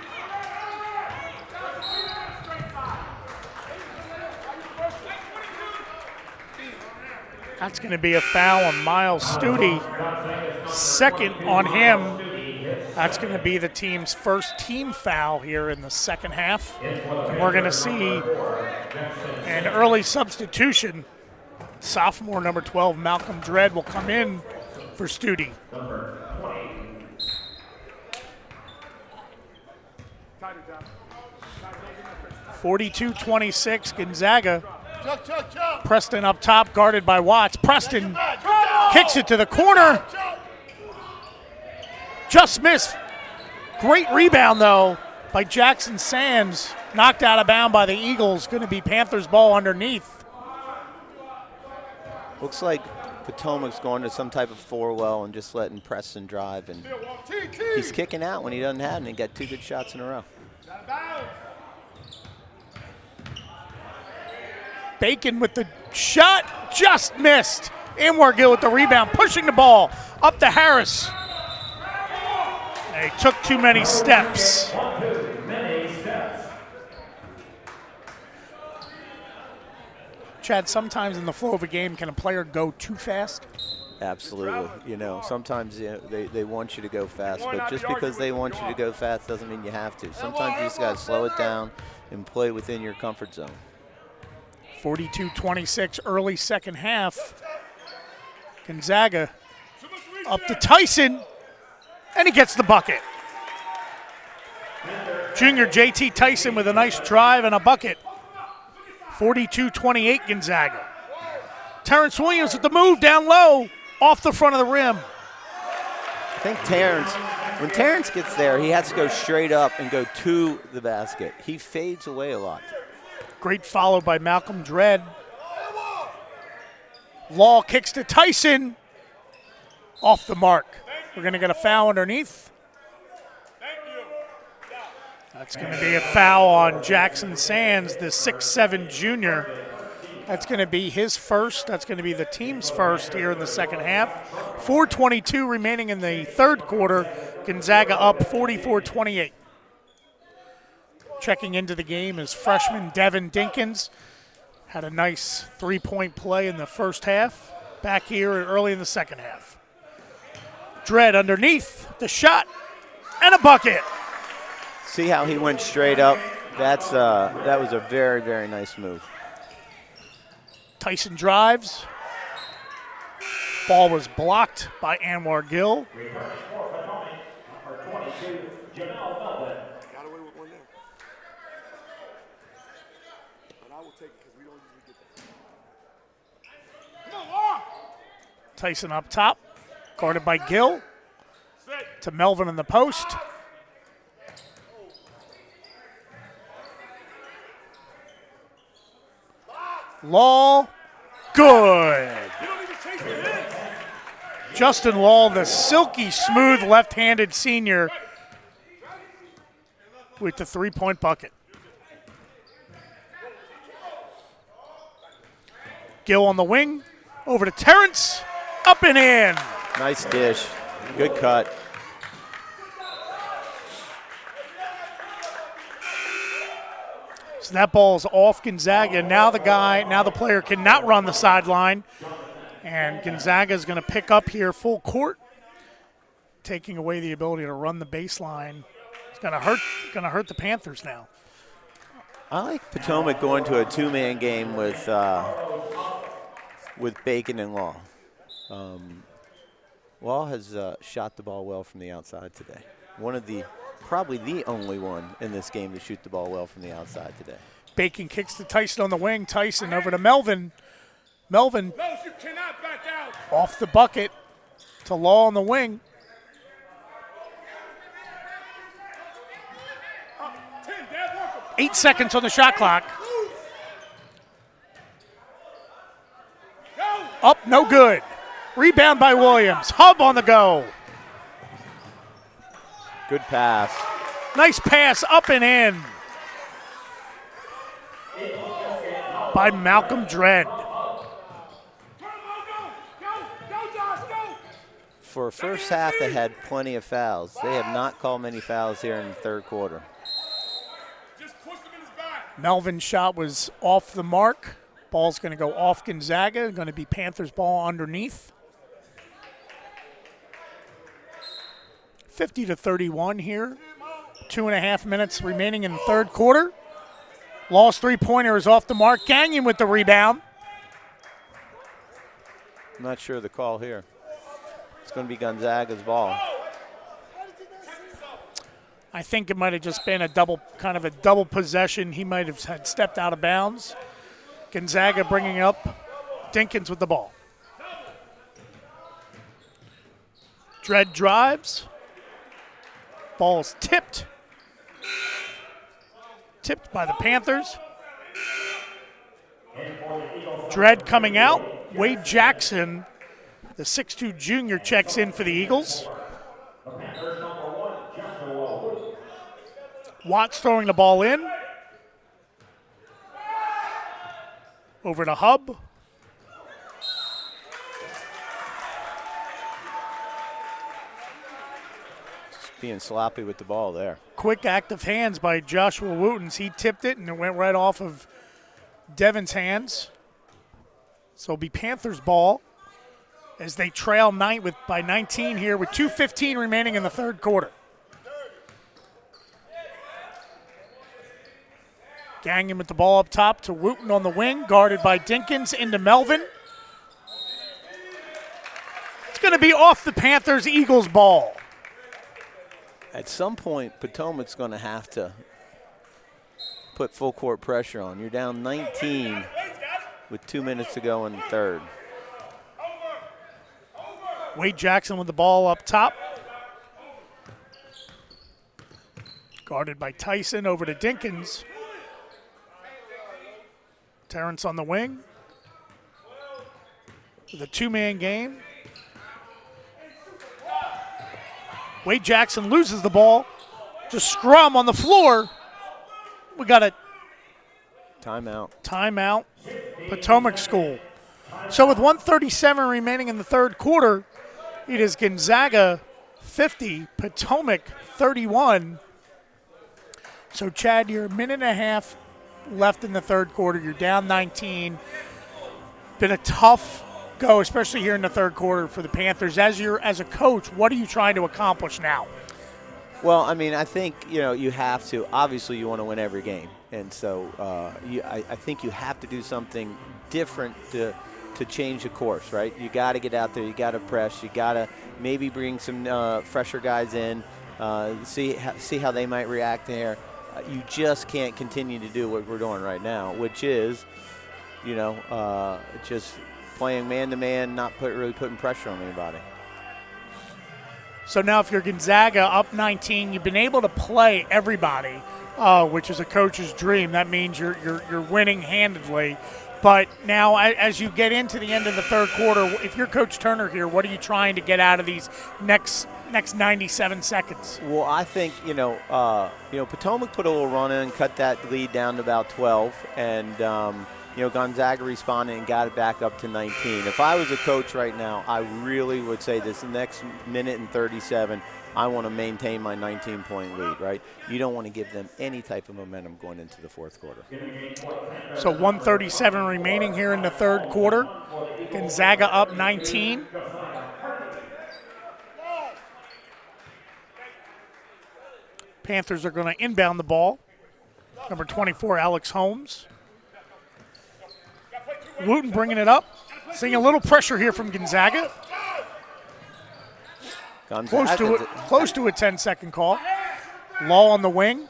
That's going to be a foul on Miles Studi. Second on him. That's going to be the team's first team foul here in the second half. And we're going to see an early substitution. Sophomore number 12, Malcolm Dredd, will come in for Studi. 42-26, Gonzaga. Preston up top, guarded by Watts. Preston kicks it to the corner. Just missed. Great rebound, though, by Jackson Sands. Knocked out of bounds by the Eagles. Going to be Panthers ball underneath. Looks like Potomac's going to some type of 4-well and just letting Preston drive. And he's kicking out when he doesn't have it, and he got 2 good shots in a row. Bacon with the shot, just missed. Elmore Gill with the rebound, pushing the ball up to Harris. They took too many steps. Chad, sometimes in the flow of a game, can a player go too fast? Absolutely. You know, sometimes they want you to go fast, but just because they want you to go fast doesn't mean you have to. Sometimes you just got to slow it down and play within your comfort zone. 42-26, early second half. Gonzaga up to Tyson, and he gets the bucket. Junior JT Tyson with a nice drive and a bucket. 42-28 Gonzaga. Terrence Williams with the move down low, off the front of the rim. I think when Terrence gets there, he has to go straight up and go to the basket. He fades away a lot. Great follow by Malcolm Dredd. Law kicks to Tyson. Off the mark. We're going to get a foul underneath. That's going to be a foul on Jackson Sands, the 6'7 junior. That's going to be his first. That's going to be the team's first here in the second half. 4:22 remaining in the third quarter. Gonzaga up 44-28. Checking into the game is freshman Devin Dinkins. Had a nice 3-point play in the first half. Back here early in the second half. Dredd underneath, the shot, and a bucket. See how he went straight up? That was a very, very nice move. Tyson drives. Ball was blocked by Elmore Gill. Tyson up top, guarded by Gill. To Melvin in the post. Law, good. Justin Law, the silky smooth left-handed senior with the 3-point bucket. Gill on the wing, over to Terrence, up and in. Nice dish. Good cut. So that ball's off Gonzaga. Now the player cannot run the sideline. And Gonzaga is going to pick up here full court, taking away the ability to run the baseline. It's going to hurt the Panthers now. I like Potomac going to a two-man game with Bacon and Law. Law has shot the ball well from the outside today. Probably the only one in this game to shoot the ball well from the outside today. Bacon kicks to Tyson on the wing. Tyson over to Melvin. Melvin you cannot back out. Off the bucket to Law on the wing. 8 seconds on the shot clock. Up, no good. Rebound by Williams. Hub on the go. Good pass. Nice pass up and in by Malcolm Dredd. For a first half that had plenty of fouls, they have not called many fouls here in the third quarter. Melvin's shot was off the mark. Ball's going to go off Gonzaga. Going to be Panthers ball underneath. 50-31 here. 2.5 minutes remaining in the third quarter. Law's three-pointer is off the mark. Gagnon with the rebound. I'm not sure of the call here. It's going to be Gonzaga's ball. I think it might have just been a double possession. He might have had stepped out of bounds. Gonzaga bringing up Dinkins with the ball. Dredd drives. Ball's tipped. Tipped by the Panthers. Dredd coming out. Wade Jackson, the 6'2 junior, checks in for the Eagles. Watts throwing the ball in. Over to Hub. Just being sloppy with the ball there. Quick active hands by Joshua Wootens. He tipped it and it went right off of Devin's hands. So it'll be Panthers ball as they trail by 19 here with 2:15 remaining in the third quarter. Gagnon with the ball up top to Wooten on the wing, guarded by Dinkins into Melvin. It's going to be off the Panthers Eagles ball. At some point, Potomac's going to have to put full court pressure on. You're down 19 with 2 minutes to go in the third. Wade Jackson with the ball up top. Guarded by Tyson over to Dinkins. Terrence on the wing. With a two-man game. Wade Jackson loses the ball. Just scrum on the floor. We got a timeout. Timeout. Potomac School. So with 1:37 remaining in the third quarter, it is Gonzaga 50, Potomac 31. So, Chad, you're a minute and a half left in the third quarter. You're down 19. Been a tough go, especially here in the third quarter for the Panthers. As a coach, what are you trying to accomplish now? Well, I mean, I think, you have to. Obviously, you want to win every game. And so I think you have to do something different to change the course, right? You got to get out there. You got to press. You got to maybe bring some fresher guys in, see how they might react there. You just can't continue to do what we're doing right now, which is, just playing man-to-man, not really putting pressure on anybody. So now if you're Gonzaga up 19, you've been able to play everybody, which is a coach's dream. That means you're winning handedly. But now as you get into the end of the third quarter, if you're Coach Turner here, what are you trying to get out of these next 97 seconds? Well, I think, Potomac put a little run in, cut that lead down to about 12. And, Gonzaga responded and got it back up to 19. If I was a coach right now, I really would say this next minute and 37, I want to maintain my 19-point lead, right? You don't want to give them any type of momentum going into the fourth quarter. So 1:37 remaining here in the third quarter. Gonzaga up 19. Panthers are going to inbound the ball. Number 24, Alex Holmes. Wooten bringing it up. Seeing a little pressure here from Gonzaga. Close to a 10-second call. Law on the wing.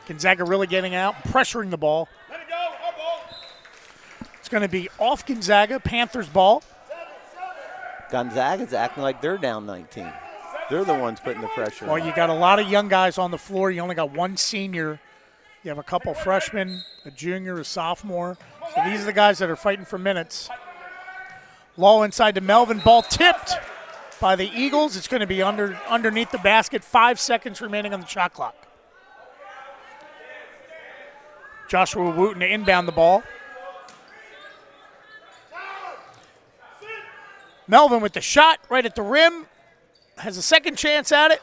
Gonzaga really getting out, pressuring the ball. It's going to be off Gonzaga, Panthers ball. Gonzaga's acting like they're down 19. They're the ones putting the pressure on. Well, you got a lot of young guys on the floor. You only got one senior. You have a couple freshmen, a junior, a sophomore. So these are the guys that are fighting for minutes. Law inside to Melvin. Ball tipped by the Eagles. It's going to be underneath the basket. 5 seconds remaining on the shot clock. Joshua Wooten to inbound the ball. Melvin with the shot right at the rim. Has a second chance at it.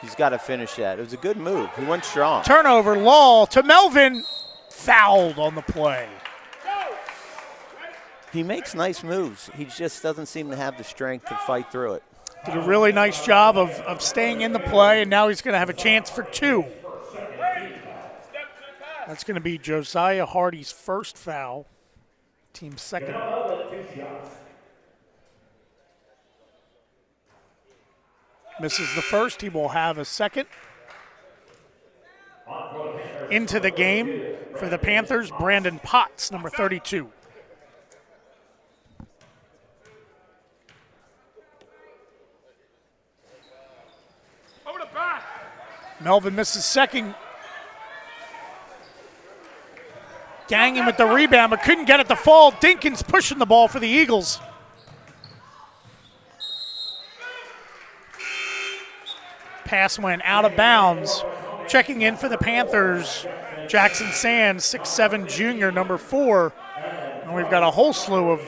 He's got to finish that. It was a good move. He went strong. Turnover, Law to Melvin. Fouled on the play. He makes nice moves. He just doesn't seem to have the strength to fight through it. Did a really nice job of staying in the play, and now he's going to have a chance for two. That's going to be Josiah Hardy's first foul. Team second. Misses the first. He will have a second. Into the game for the Panthers, Brandon Potts, number 32. Over the back. Melvin misses second. Ganging with the rebound, but couldn't get it to fall. Dinkins pushing the ball for the Eagles. Pass went out of bounds. Checking in for the Panthers, Jackson Sands, 6'7" junior, number 4. And we've got a whole slew of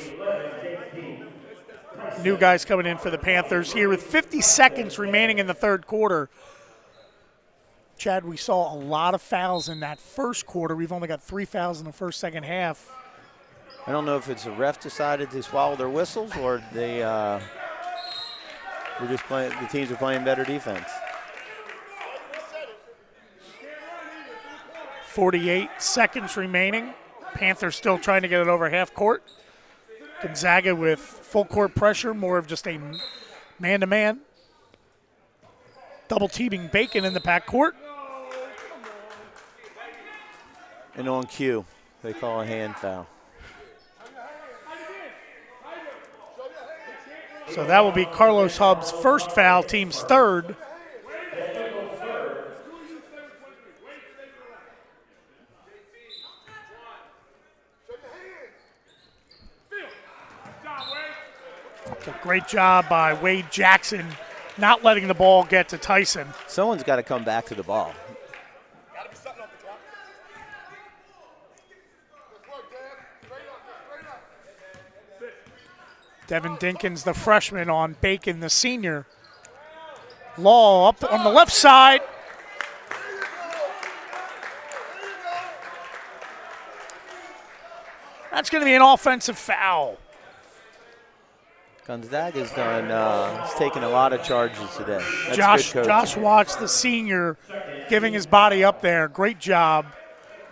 new guys coming in for the Panthers here with 50 seconds remaining in the third quarter. Chad, we saw a lot of fouls in that first quarter. We've only got 3 fouls in the first, second half. I don't know if it's the ref decided to swallow their whistles or they we're just playing. The teams are playing better defense. 48 seconds remaining. Panthers still trying to get it over half court. Gonzaga with full court pressure, more of just a man-to-man. Double teaming Bacon in the backcourt. And on cue, they call a hand foul. So that will be Carlos Hubb's first foul, team's third. It's a great job by Wade Jackson not letting the ball get to Tyson. Someone's got to come back to the ball. Devin Dinkins, the freshman, on Bacon, the senior. Law up on the left side. That's going to be an offensive foul. Gonzaga's he's taken a lot of charges today. That's good coaching. Josh Watts, the senior, giving his body up there. Great job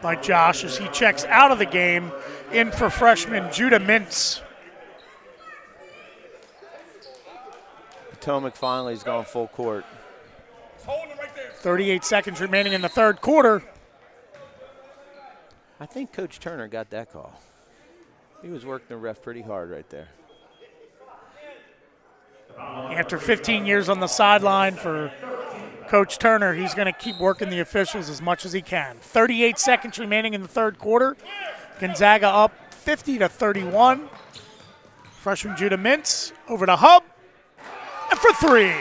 by Josh as he checks out of the game. In for freshman Judah Mintz. Potomac finally has gone full court. 38 seconds remaining in the third quarter. I think Coach Turner got that call. He was working the ref pretty hard right there. After 15 years on the sideline for Coach Turner, he's going to keep working the officials as much as he can. 38 seconds remaining in the third quarter. Gonzaga up 50-31. Freshman Judah Mintz over to Hub. And for 3.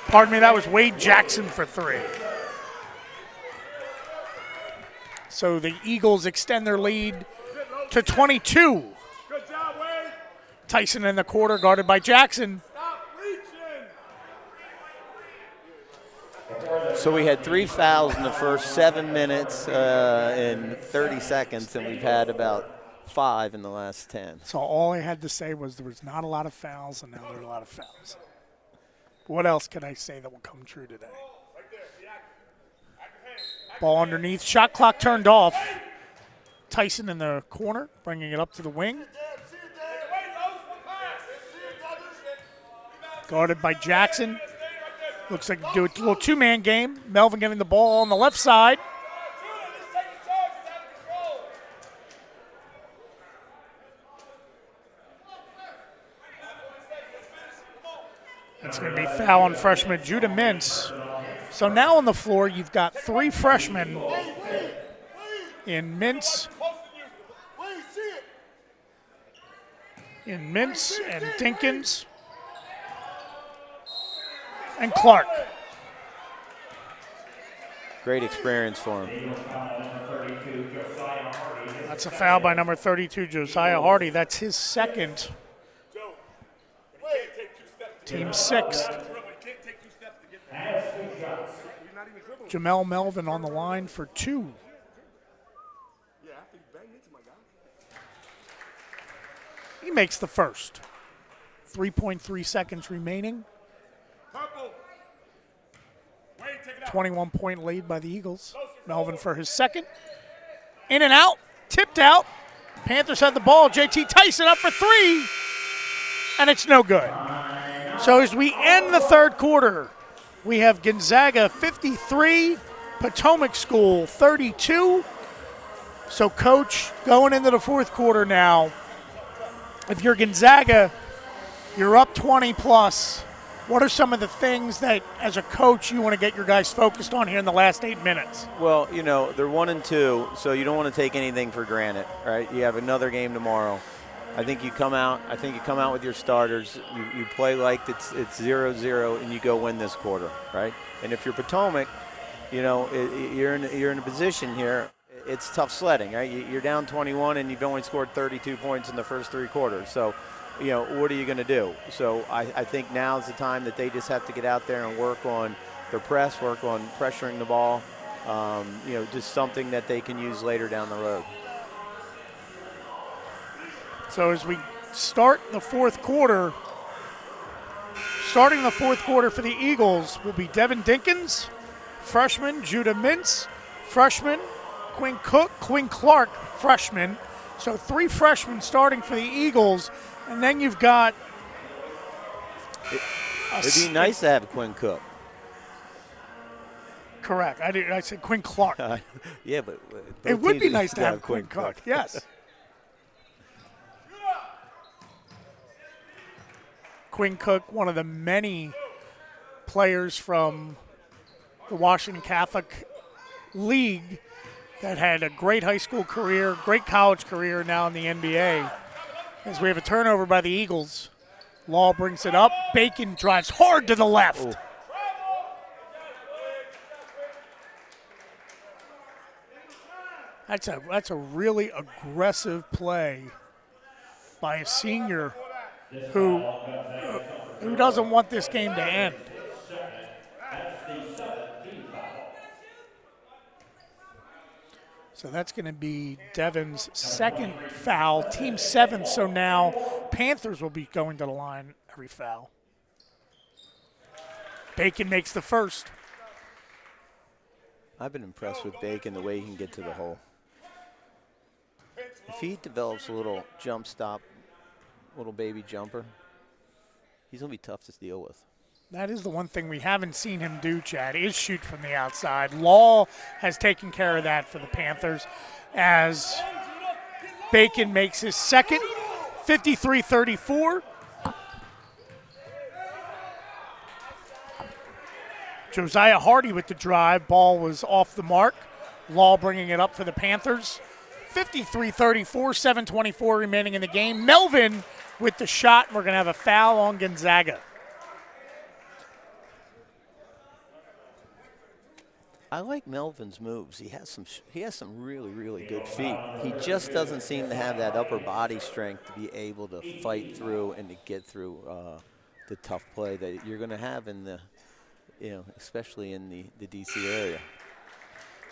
Pardon me, that was Wade Jackson for 3. So the Eagles extend their lead to 22. Good job, Wade. Tyson in the quarter, guarded by Jackson. Stop reaching. So we had 3 fouls in the first 7 minutes and 30 seconds, and we've had about 5 in the last 10. So all I had to say was there was not a lot of fouls, and now there are a lot of fouls. What else can I say that will come true today? Ball underneath. Shot clock turned off. Tyson in the corner, bringing it up to the wing. Guarded by Jackson. Looks like do a little two-man game. Melvin getting the ball on the left side. It's going to be foul on freshman Judah Mintz. So now on the floor, you've got 3 freshmen in Mintz and Dinkins and Clark. Great experience for him. That's a foul by number 32, Josiah Hardy. That's his second. Team 6th. Jamel Melvin on the line for 2. He makes the first. 3.3 seconds remaining. 21-point lead by the Eagles. Melvin for his second. In and out. Tipped out. Panthers had the ball. JT Tyson up for 3. And it's no good. So as we end the third quarter, we have Gonzaga 53, Potomac School 32. So, Coach, going into the fourth quarter now, if you're Gonzaga, you're up 20 plus. What are some of the things that, as a coach, you want to get your guys focused on here in the last 8 minutes? Well, you know, they're 1 and 2, so you don't want to take anything for granted, right? You have another game tomorrow. I think you come out with your starters. You play like it's 0-0, and you go win this quarter, right? And if you're Potomac, you know, you're in a position here. It's tough sledding, right? You're down 21, and you've only scored 32 points in the first 3 quarters. So, you know, what are you going to do? So I think now's the time that they just have to get out there and work on their press, work on pressuring the ball. You know, just something that they can use later down the road. So as we start the fourth quarter, starting the fourth quarter for the Eagles will be Devin Dinkins, freshman, Judah Mintz, freshman, Quinn Clark, freshman. So 3 freshmen starting for the Eagles, and then you've got it'd be nice to have Quinn Cook. Correct. I said Quinn Clark. Yeah, but it would be nice to have Quinn Cook. Yes. Quinn Cook, one of the many players from the Washington Catholic League that had a great high school career, great college career, now in the NBA. As we have a turnover by the Eagles. Law brings it up. Bacon drives hard to the left. Ooh. That's a really aggressive play by a senior who doesn't want this game to end. So that's going to be Devin's second foul, team 7th. So now Panthers will be going to the line every foul. Bacon makes the first. I've been impressed with Bacon, the way he can get to the hole. If he develops a little jump stop, little baby jumper, he's going to be tough to deal with. That is the one thing we haven't seen him do, Chad, is shoot from the outside. Law has taken care of that for the Panthers as Bacon makes his second, 53-34. Josiah Hardy with the drive. Ball was off the mark. Law bringing it up for the Panthers. 53-34, 7:24 remaining in the game. Melvin with the shot, and we're going to have a foul on Gonzaga. I like Melvin's moves. He has some really, really good feet. He just doesn't seem to have that upper body strength to be able to fight through and to get through the tough play that you're going to have in the, especially in the DC area.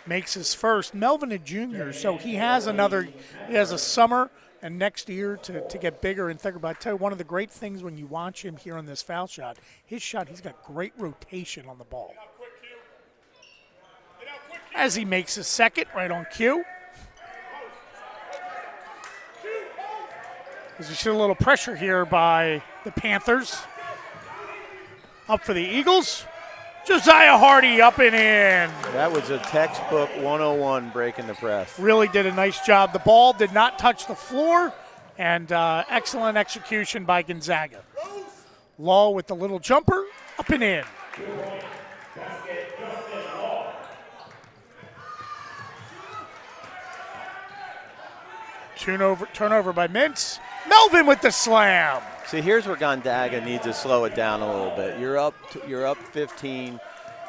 Makes his first. Melvin a junior, so he has a summer and next year to get bigger and thicker. But I tell you, one of the great things when you watch him here on this foul shot, he's got great rotation on the ball. As he makes his second, right on cue. As we see a little pressure here by the Panthers. Up for the Eagles. Josiah Hardy up and in. That was a textbook 101 breaking the press. Really did a nice job. The ball did not touch the floor, and excellent execution by Gonzaga. Law with the little jumper, up and in. Turnover by Mintz. Melvin with the slam. See, here's where Gonzaga needs to slow it down a little bit. You're up 15.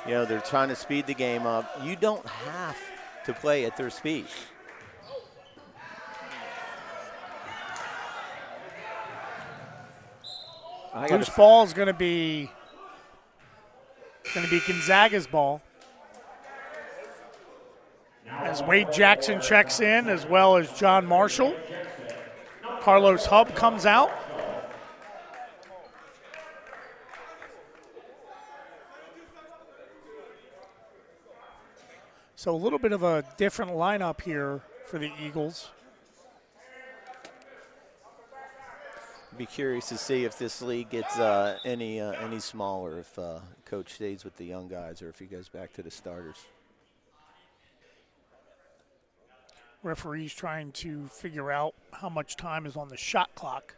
They're trying to speed the game up. You don't have to play at their speed. Loose ball is going to be Gonzaga's ball. As Wade Jackson checks in, as well as John Marshall. Carlos Hub comes out. So a little bit of a different lineup here for the Eagles. Be curious to see if this league gets any smaller, if Coach stays with the young guys or if he goes back to the starters. Referee's trying to figure out how much time is on the shot clock.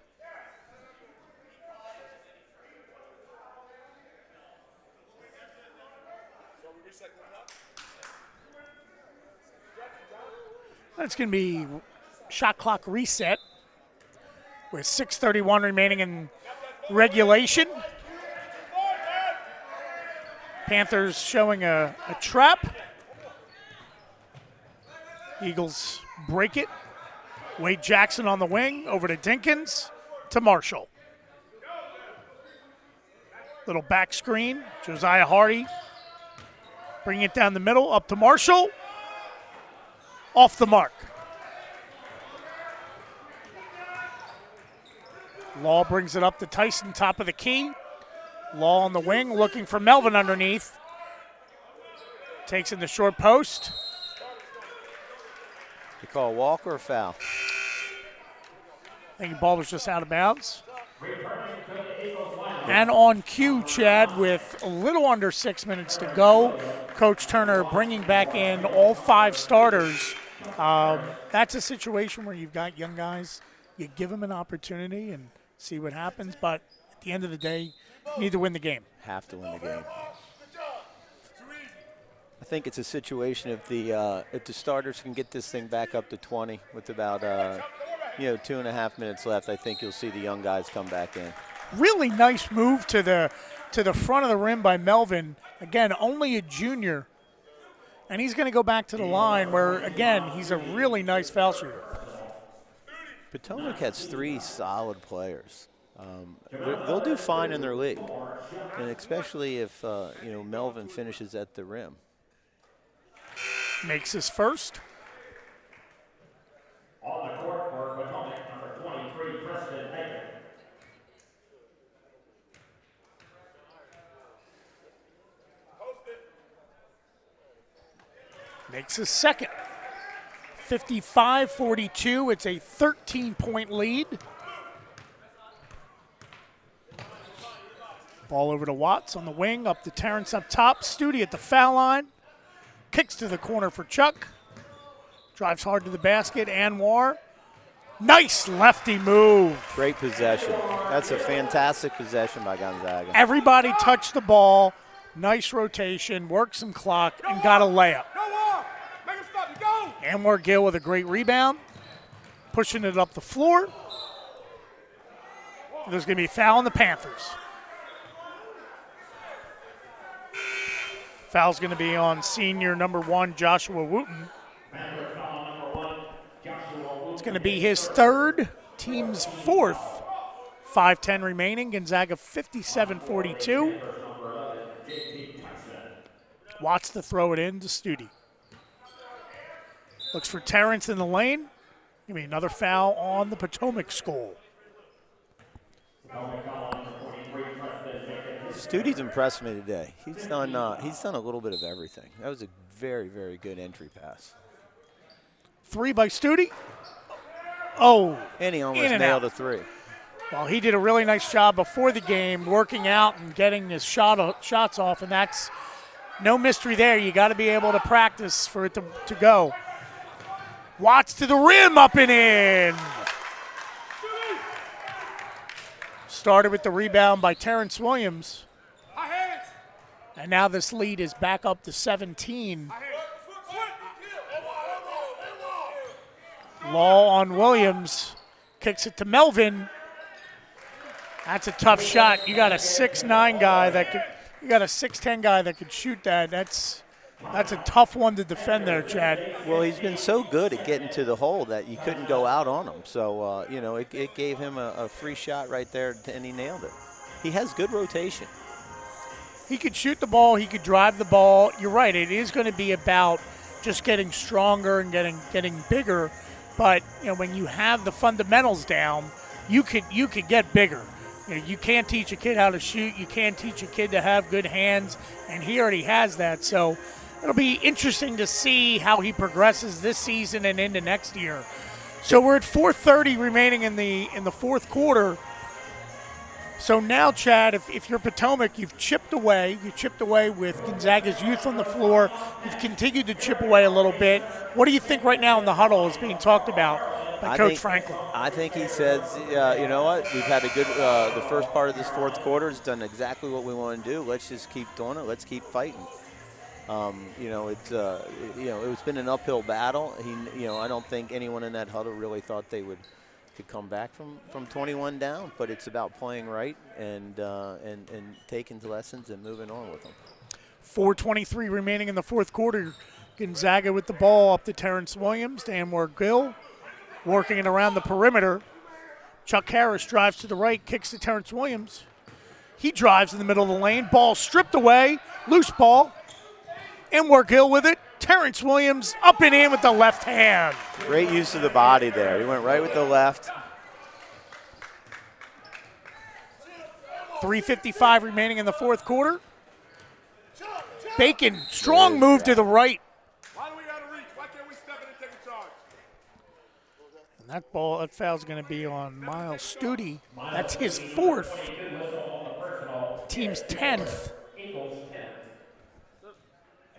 That's going to be shot clock reset with 6:31 remaining in regulation. Panthers showing a trap. Eagles break it. Wade Jackson on the wing, over to Dinkins, to Marshall. Little back screen, Josiah Hardy. Bring it down the middle, up to Marshall. Off the mark. Law brings it up to Tyson, top of the key. Law on the wing, looking for Melvin underneath. Takes in the short post. You call a walk or a foul? I think the ball was just out of bounds. And on cue, Chad, with a little under 6 minutes to go, Coach Turner bringing back in all 5 starters. That's a situation where you've got young guys. You give them an opportunity and see what happens. But at the end of the day, you need to win the game. Have to win the game. I think it's a situation if the starters can get this thing back up to 20 with about 2.5 minutes left. I think you'll see the young guys come back in. Really nice move to the front of the rim by Melvin. Again, only a junior, and he's going to go back to the line where again he's a really nice foul shooter. Potomac has 3 solid players. They'll do fine in their league, and especially if Melvin finishes at the rim. Makes his first. On the court for Potomac, number 23, Preston Baker. Makes his second. 55-42. It's a 13-point lead. Ball over to Watts on the wing, up to Terrence up top. Studi at the foul line. Kicks to the corner for Chuck. Drives hard to the basket. Anwar. Nice lefty move. Great possession. That's a fantastic possession by Gonzaga. Everybody touched the ball. Nice rotation. Worked some clock and got a layup. Anwar Gill with a great rebound. Pushing it up the floor. There's going to be a foul on the Panthers. Foul's going to be on senior number 1, Joshua Wooten. It's going to be his third, team's fourth. 5:10 remaining. Gonzaga 57-42. Watts to throw it in to Studi. Looks for Terrence in the lane. Give me another foul on the Potomac School. Studi's impressed me today. He's done a little bit of everything. That was a very, very good entry pass. 3 by Studi. Oh, and he almost nailed a 3. Well, he did a really nice job before the game, working out and getting his shots off, and that's no mystery there. You got to be able to practice for it to go. Watts to the rim, up and in. Started with the rebound by Terrence Williams. And now this lead is back up to 17. Law on Williams. Kicks it to Melvin. That's a tough shot. You got a 6'9" guy that could. You got a 6'10" guy that could shoot that. That's a tough one to defend there, Chad. Well, he's been so good at getting to the hole that you couldn't go out on him. So it gave him a free shot right there, and he nailed it. He has good rotation. He could shoot the ball. He could drive the ball. You're right. It is going to be about just getting stronger and getting bigger. But when you have the fundamentals down, you could get bigger. You can't teach a kid how to shoot. You can't teach a kid to have good hands, and he already has that. So it'll be interesting to see how he progresses this season and into next year. So we're at 4:30 remaining in the fourth quarter. So now, Chad, if you're Potomac, you've chipped away. You chipped away with Gonzaga's youth on the floor. You've continued to chip away a little bit. What do you think right now in the huddle is being talked about by Coach Franklin? I think he says, you know what, we've had a good the first part of this fourth quarter has done exactly what we want to do. Let's just keep doing it. Let's keep fighting. It's been an uphill battle. I don't think anyone in that huddle really thought they could come back from 21 down, but it's about playing right and taking the lessons and moving on with them. 4:23 remaining in the fourth quarter. Gonzaga with the ball up to Terrence Williams, to Anwar Gill, working it around the perimeter. Chuck Harris drives to the right, kicks to Terrence Williams. He drives in the middle of the lane. Ball stripped away, loose ball. Anwar Gill with it. Terrence Williams up and in with the left hand. Great use of the body there. He went right with the left. 3:55 remaining in the fourth quarter. Bacon, strong move to the right. Why do we got to reach? Why can't we step in and take a charge? And that foul's going to be on Miles Studi. That's his fourth. Team's 10th.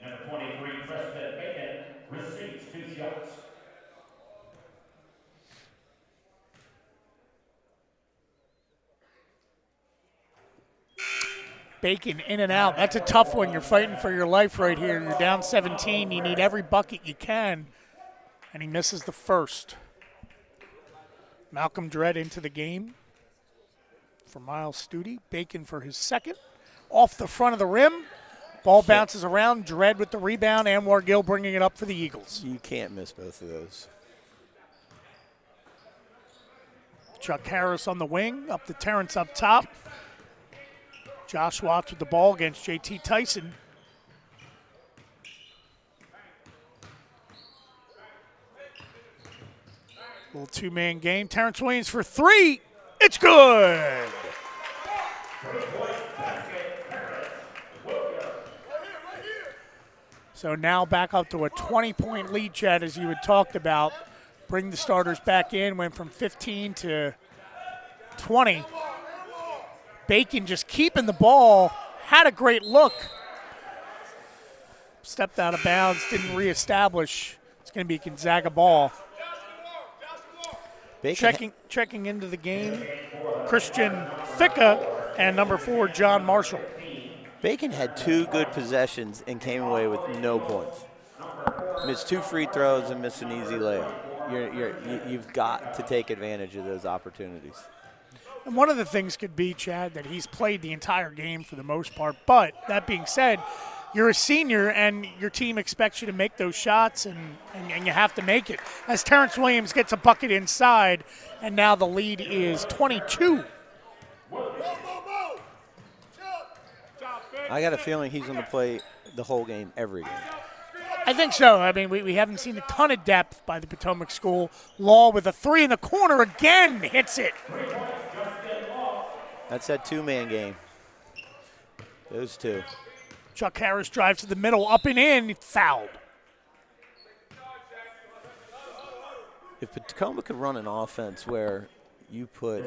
Number 23, Preston Bacon, receives 2 shots. Bacon in and out. That's a tough one. You're fighting for your life right here. You're down 17. You need every bucket you can. And he misses the first. Malcolm Dredd into the game for Miles Studi. Bacon for his second. Off the front of the rim. Ball bounces around. Dredd with the rebound. Anwar Gill bringing it up for the Eagles. You can't miss both of those. Chuck Harris on the wing. Up to Terrence up top. Josh Watts with the ball against J.T. Tyson. Little two-man game. Terrence Williams for 3. It's good. So now back up to a 20-point lead, Chad, as you had talked about. Bring the starters back in. Went from 15 to 20. Bacon just keeping the ball. Had a great look. Stepped out of bounds. Didn't reestablish. It's going to be Gonzaga ball. Checking into the game, Christian Ficca and number 4, John Marshall. Bacon had 2 good possessions and came away with no points. Missed 2 free throws and missed an easy layup. You've got to take advantage of those opportunities. And one of the things could be, Chad, that he's played the entire game for the most part. But that being said, you're a senior and your team expects you to make those shots, and you have to make it. As Terrence Williams gets a bucket inside, and now the lead is 22. I got a feeling he's going to play the whole game, every game. I think so. I mean, we haven't seen a ton of depth by the Potomac school. Law with a three in the corner again, hits it. That's that two-man game. Those two. Chuck Harris drives to the middle, up and in, fouled. If Potomac could run an offense where you put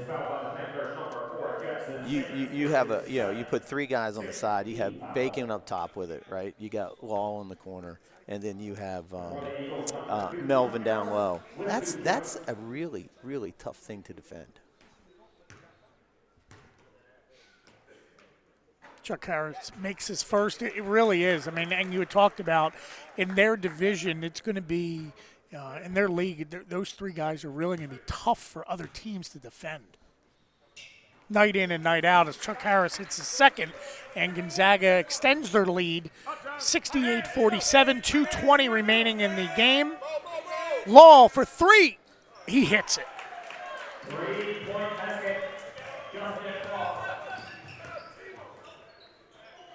you put three guys on the side, you have Bacon up top with it, right? You got Law in the corner, and then you have Melvin down low. That's a really, really tough thing to defend. Chuck Harris makes his first. It really is. I mean, and you had talked about in their division, it's going to be, in their league, those three guys are really going to be tough for other teams to defend. Night in and night out as Chuck Harris hits his second, and Gonzaga extends their lead, 68-47, 2:20 remaining in the game. Law for three. He hits it. 3-point basket. Justin Law.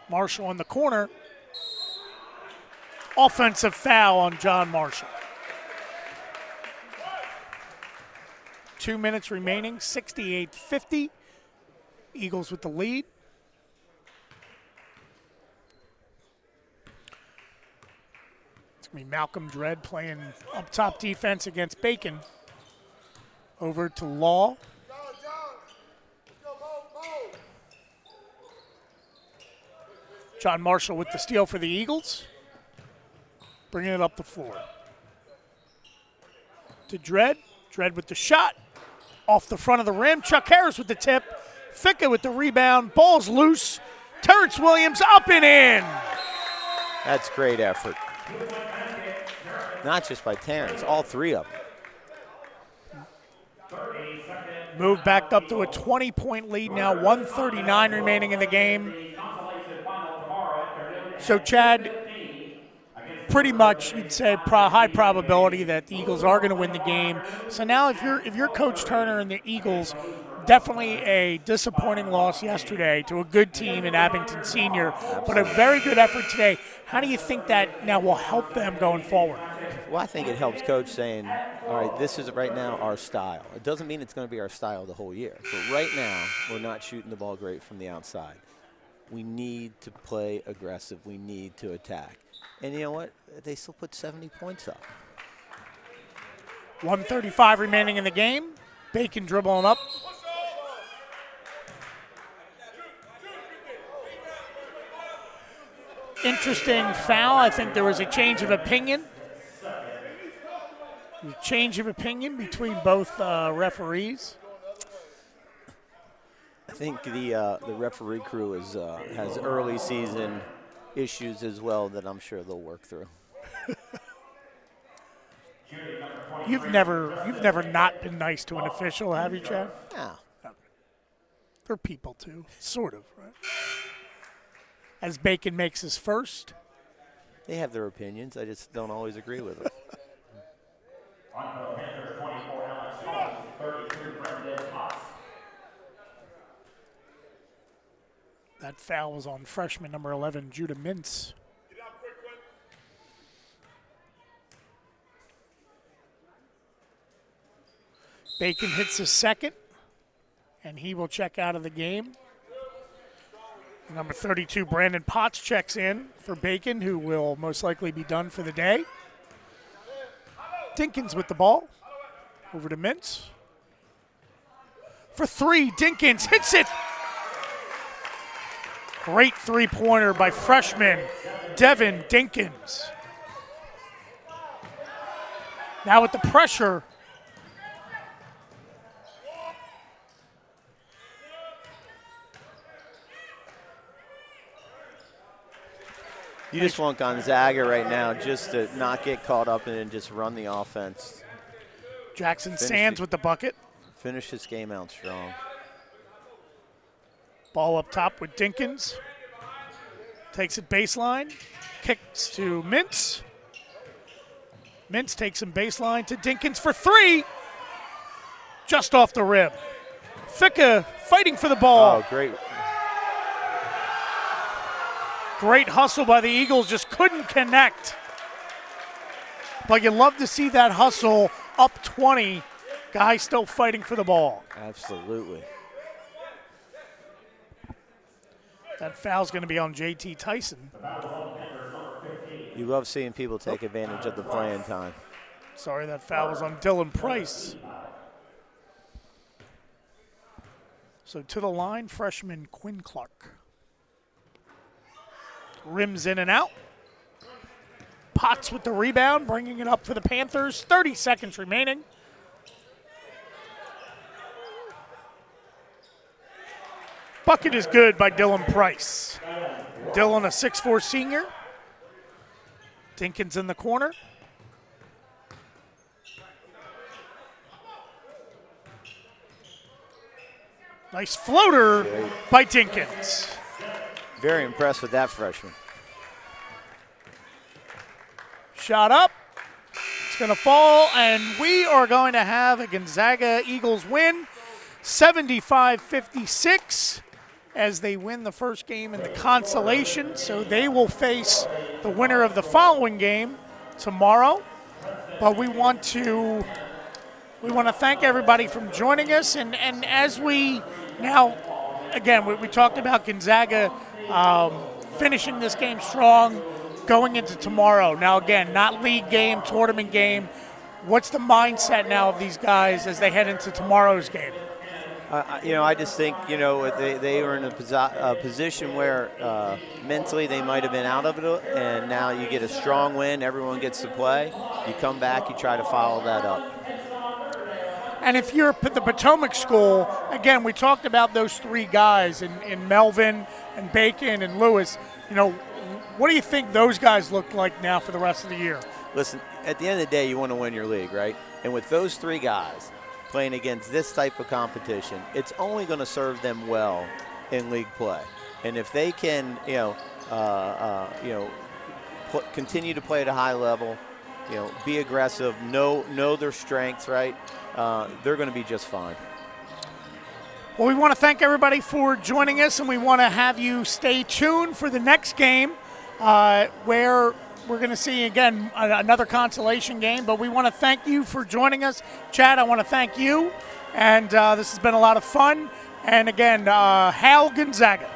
Marshall in the corner. Offensive foul on John Marshall. 2 minutes remaining, 68-50. Eagles with the lead. It's going to be Malcolm Dredd playing up top defense against Bacon. Over to Law. John Marshall with the steal for the Eagles. Bringing it up the floor. To Dredd. Dredd with the shot. Off the front of the rim. Chuck Harris with the tip. Ficka with the rebound. Ball's loose. Terrence Williams up and in. That's great effort. Not just by Terrence, all three of them. Moved back up to a 20-point lead now. 1:39 remaining in the game. So, Chad, pretty much you'd say high probability that the Eagles are going to win the game. So now if you're Coach Turner and the Eagles, definitely a disappointing loss yesterday to a good team in Abington Senior, but a very good effort today. How do you think that now will help them going forward? Well, I think it helps Coach saying, all right, this is right now our style. It doesn't mean it's going to be our style the whole year. But right now, we're not shooting the ball great from the outside. We need to play aggressive. We need to attack. And you know what? They still put 70 points up. 1:35 remaining in the game. Bacon dribbling up. Interesting foul. I think there was a change of opinion. A change of opinion between both referees. I think the referee crew has early season issues as well that I'm sure they'll work through. You've never not been nice to an official, have you, Chad? No. Okay. They're people too, sort of, right? As Bacon makes his first. They have their opinions. I just don't always agree with them. On for the Panthers, 24, Alex Holmes, 33, Brendan Potts. That foul was on freshman number 11, Judah Mintz. Bacon hits his second, and he will check out of the game. Number 32, Brandon Potts, checks in for Bacon, who will most likely be done for the day. Dinkins with the ball. Over to Mintz. For three, Dinkins hits it. Great three-pointer by freshman Devin Dinkins. Now with the pressure. You just want Gonzaga right now just to not get caught up in it and just run the offense. Jackson Sands with the bucket. Finish this game out strong. Ball up top with Dinkins. Takes it baseline, kicks to Mintz. Mintz takes him baseline to Dinkins for three. Just off the rim. Thicke fighting for the ball. Oh, great. Great hustle by the Eagles, just couldn't connect. But you love to see that hustle up 20. Guy still fighting for the ball. Absolutely. That foul's going to be on JT Tyson. You love seeing people take advantage of the playing time. Sorry, that foul was on Dylan Price. So to the line, freshman Quinn Clark. Rims in and out. Potts with the rebound, bringing it up for the Panthers. 30 seconds remaining. Bucket is good by Dylan Price. Dylan, a 6'4" senior. Dinkins in the corner. Nice floater by Dinkins. Very impressed with that freshman. Shot up. It's going to fall, and we are going to have a Gonzaga Eagles win, 75-56, as they win the first game in the consolation. So they will face the winner of the following game tomorrow. But we want to thank everybody for joining us, and as we now, again, we talked about Gonzaga finishing this game strong, going into tomorrow. Now, again, not league game, tournament game. What's the mindset now of these guys as they head into tomorrow's game? I just think, they were in a position where mentally they might have been out of it, and now you get a strong win. Everyone gets to play. You come back, you try to follow that up. And if you're at the Potomac school, again, we talked about those three guys in Melvin and Bacon and Lewis. What do you think those guys look like now for the rest of the year? Listen, at the end of the day, you want to win your league, right? And with those three guys playing against this type of competition, it's only going to serve them well in league play. And if they can, continue to play at a high level, be aggressive, know their strengths, right? They're going to be just fine. Well, we want to thank everybody for joining us, and we want to have you stay tuned for the next game where we're going to see, again, another consolation game. But we want to thank you for joining us. Chad, I want to thank you, and this has been a lot of fun. And, again, Hail Gonzaga.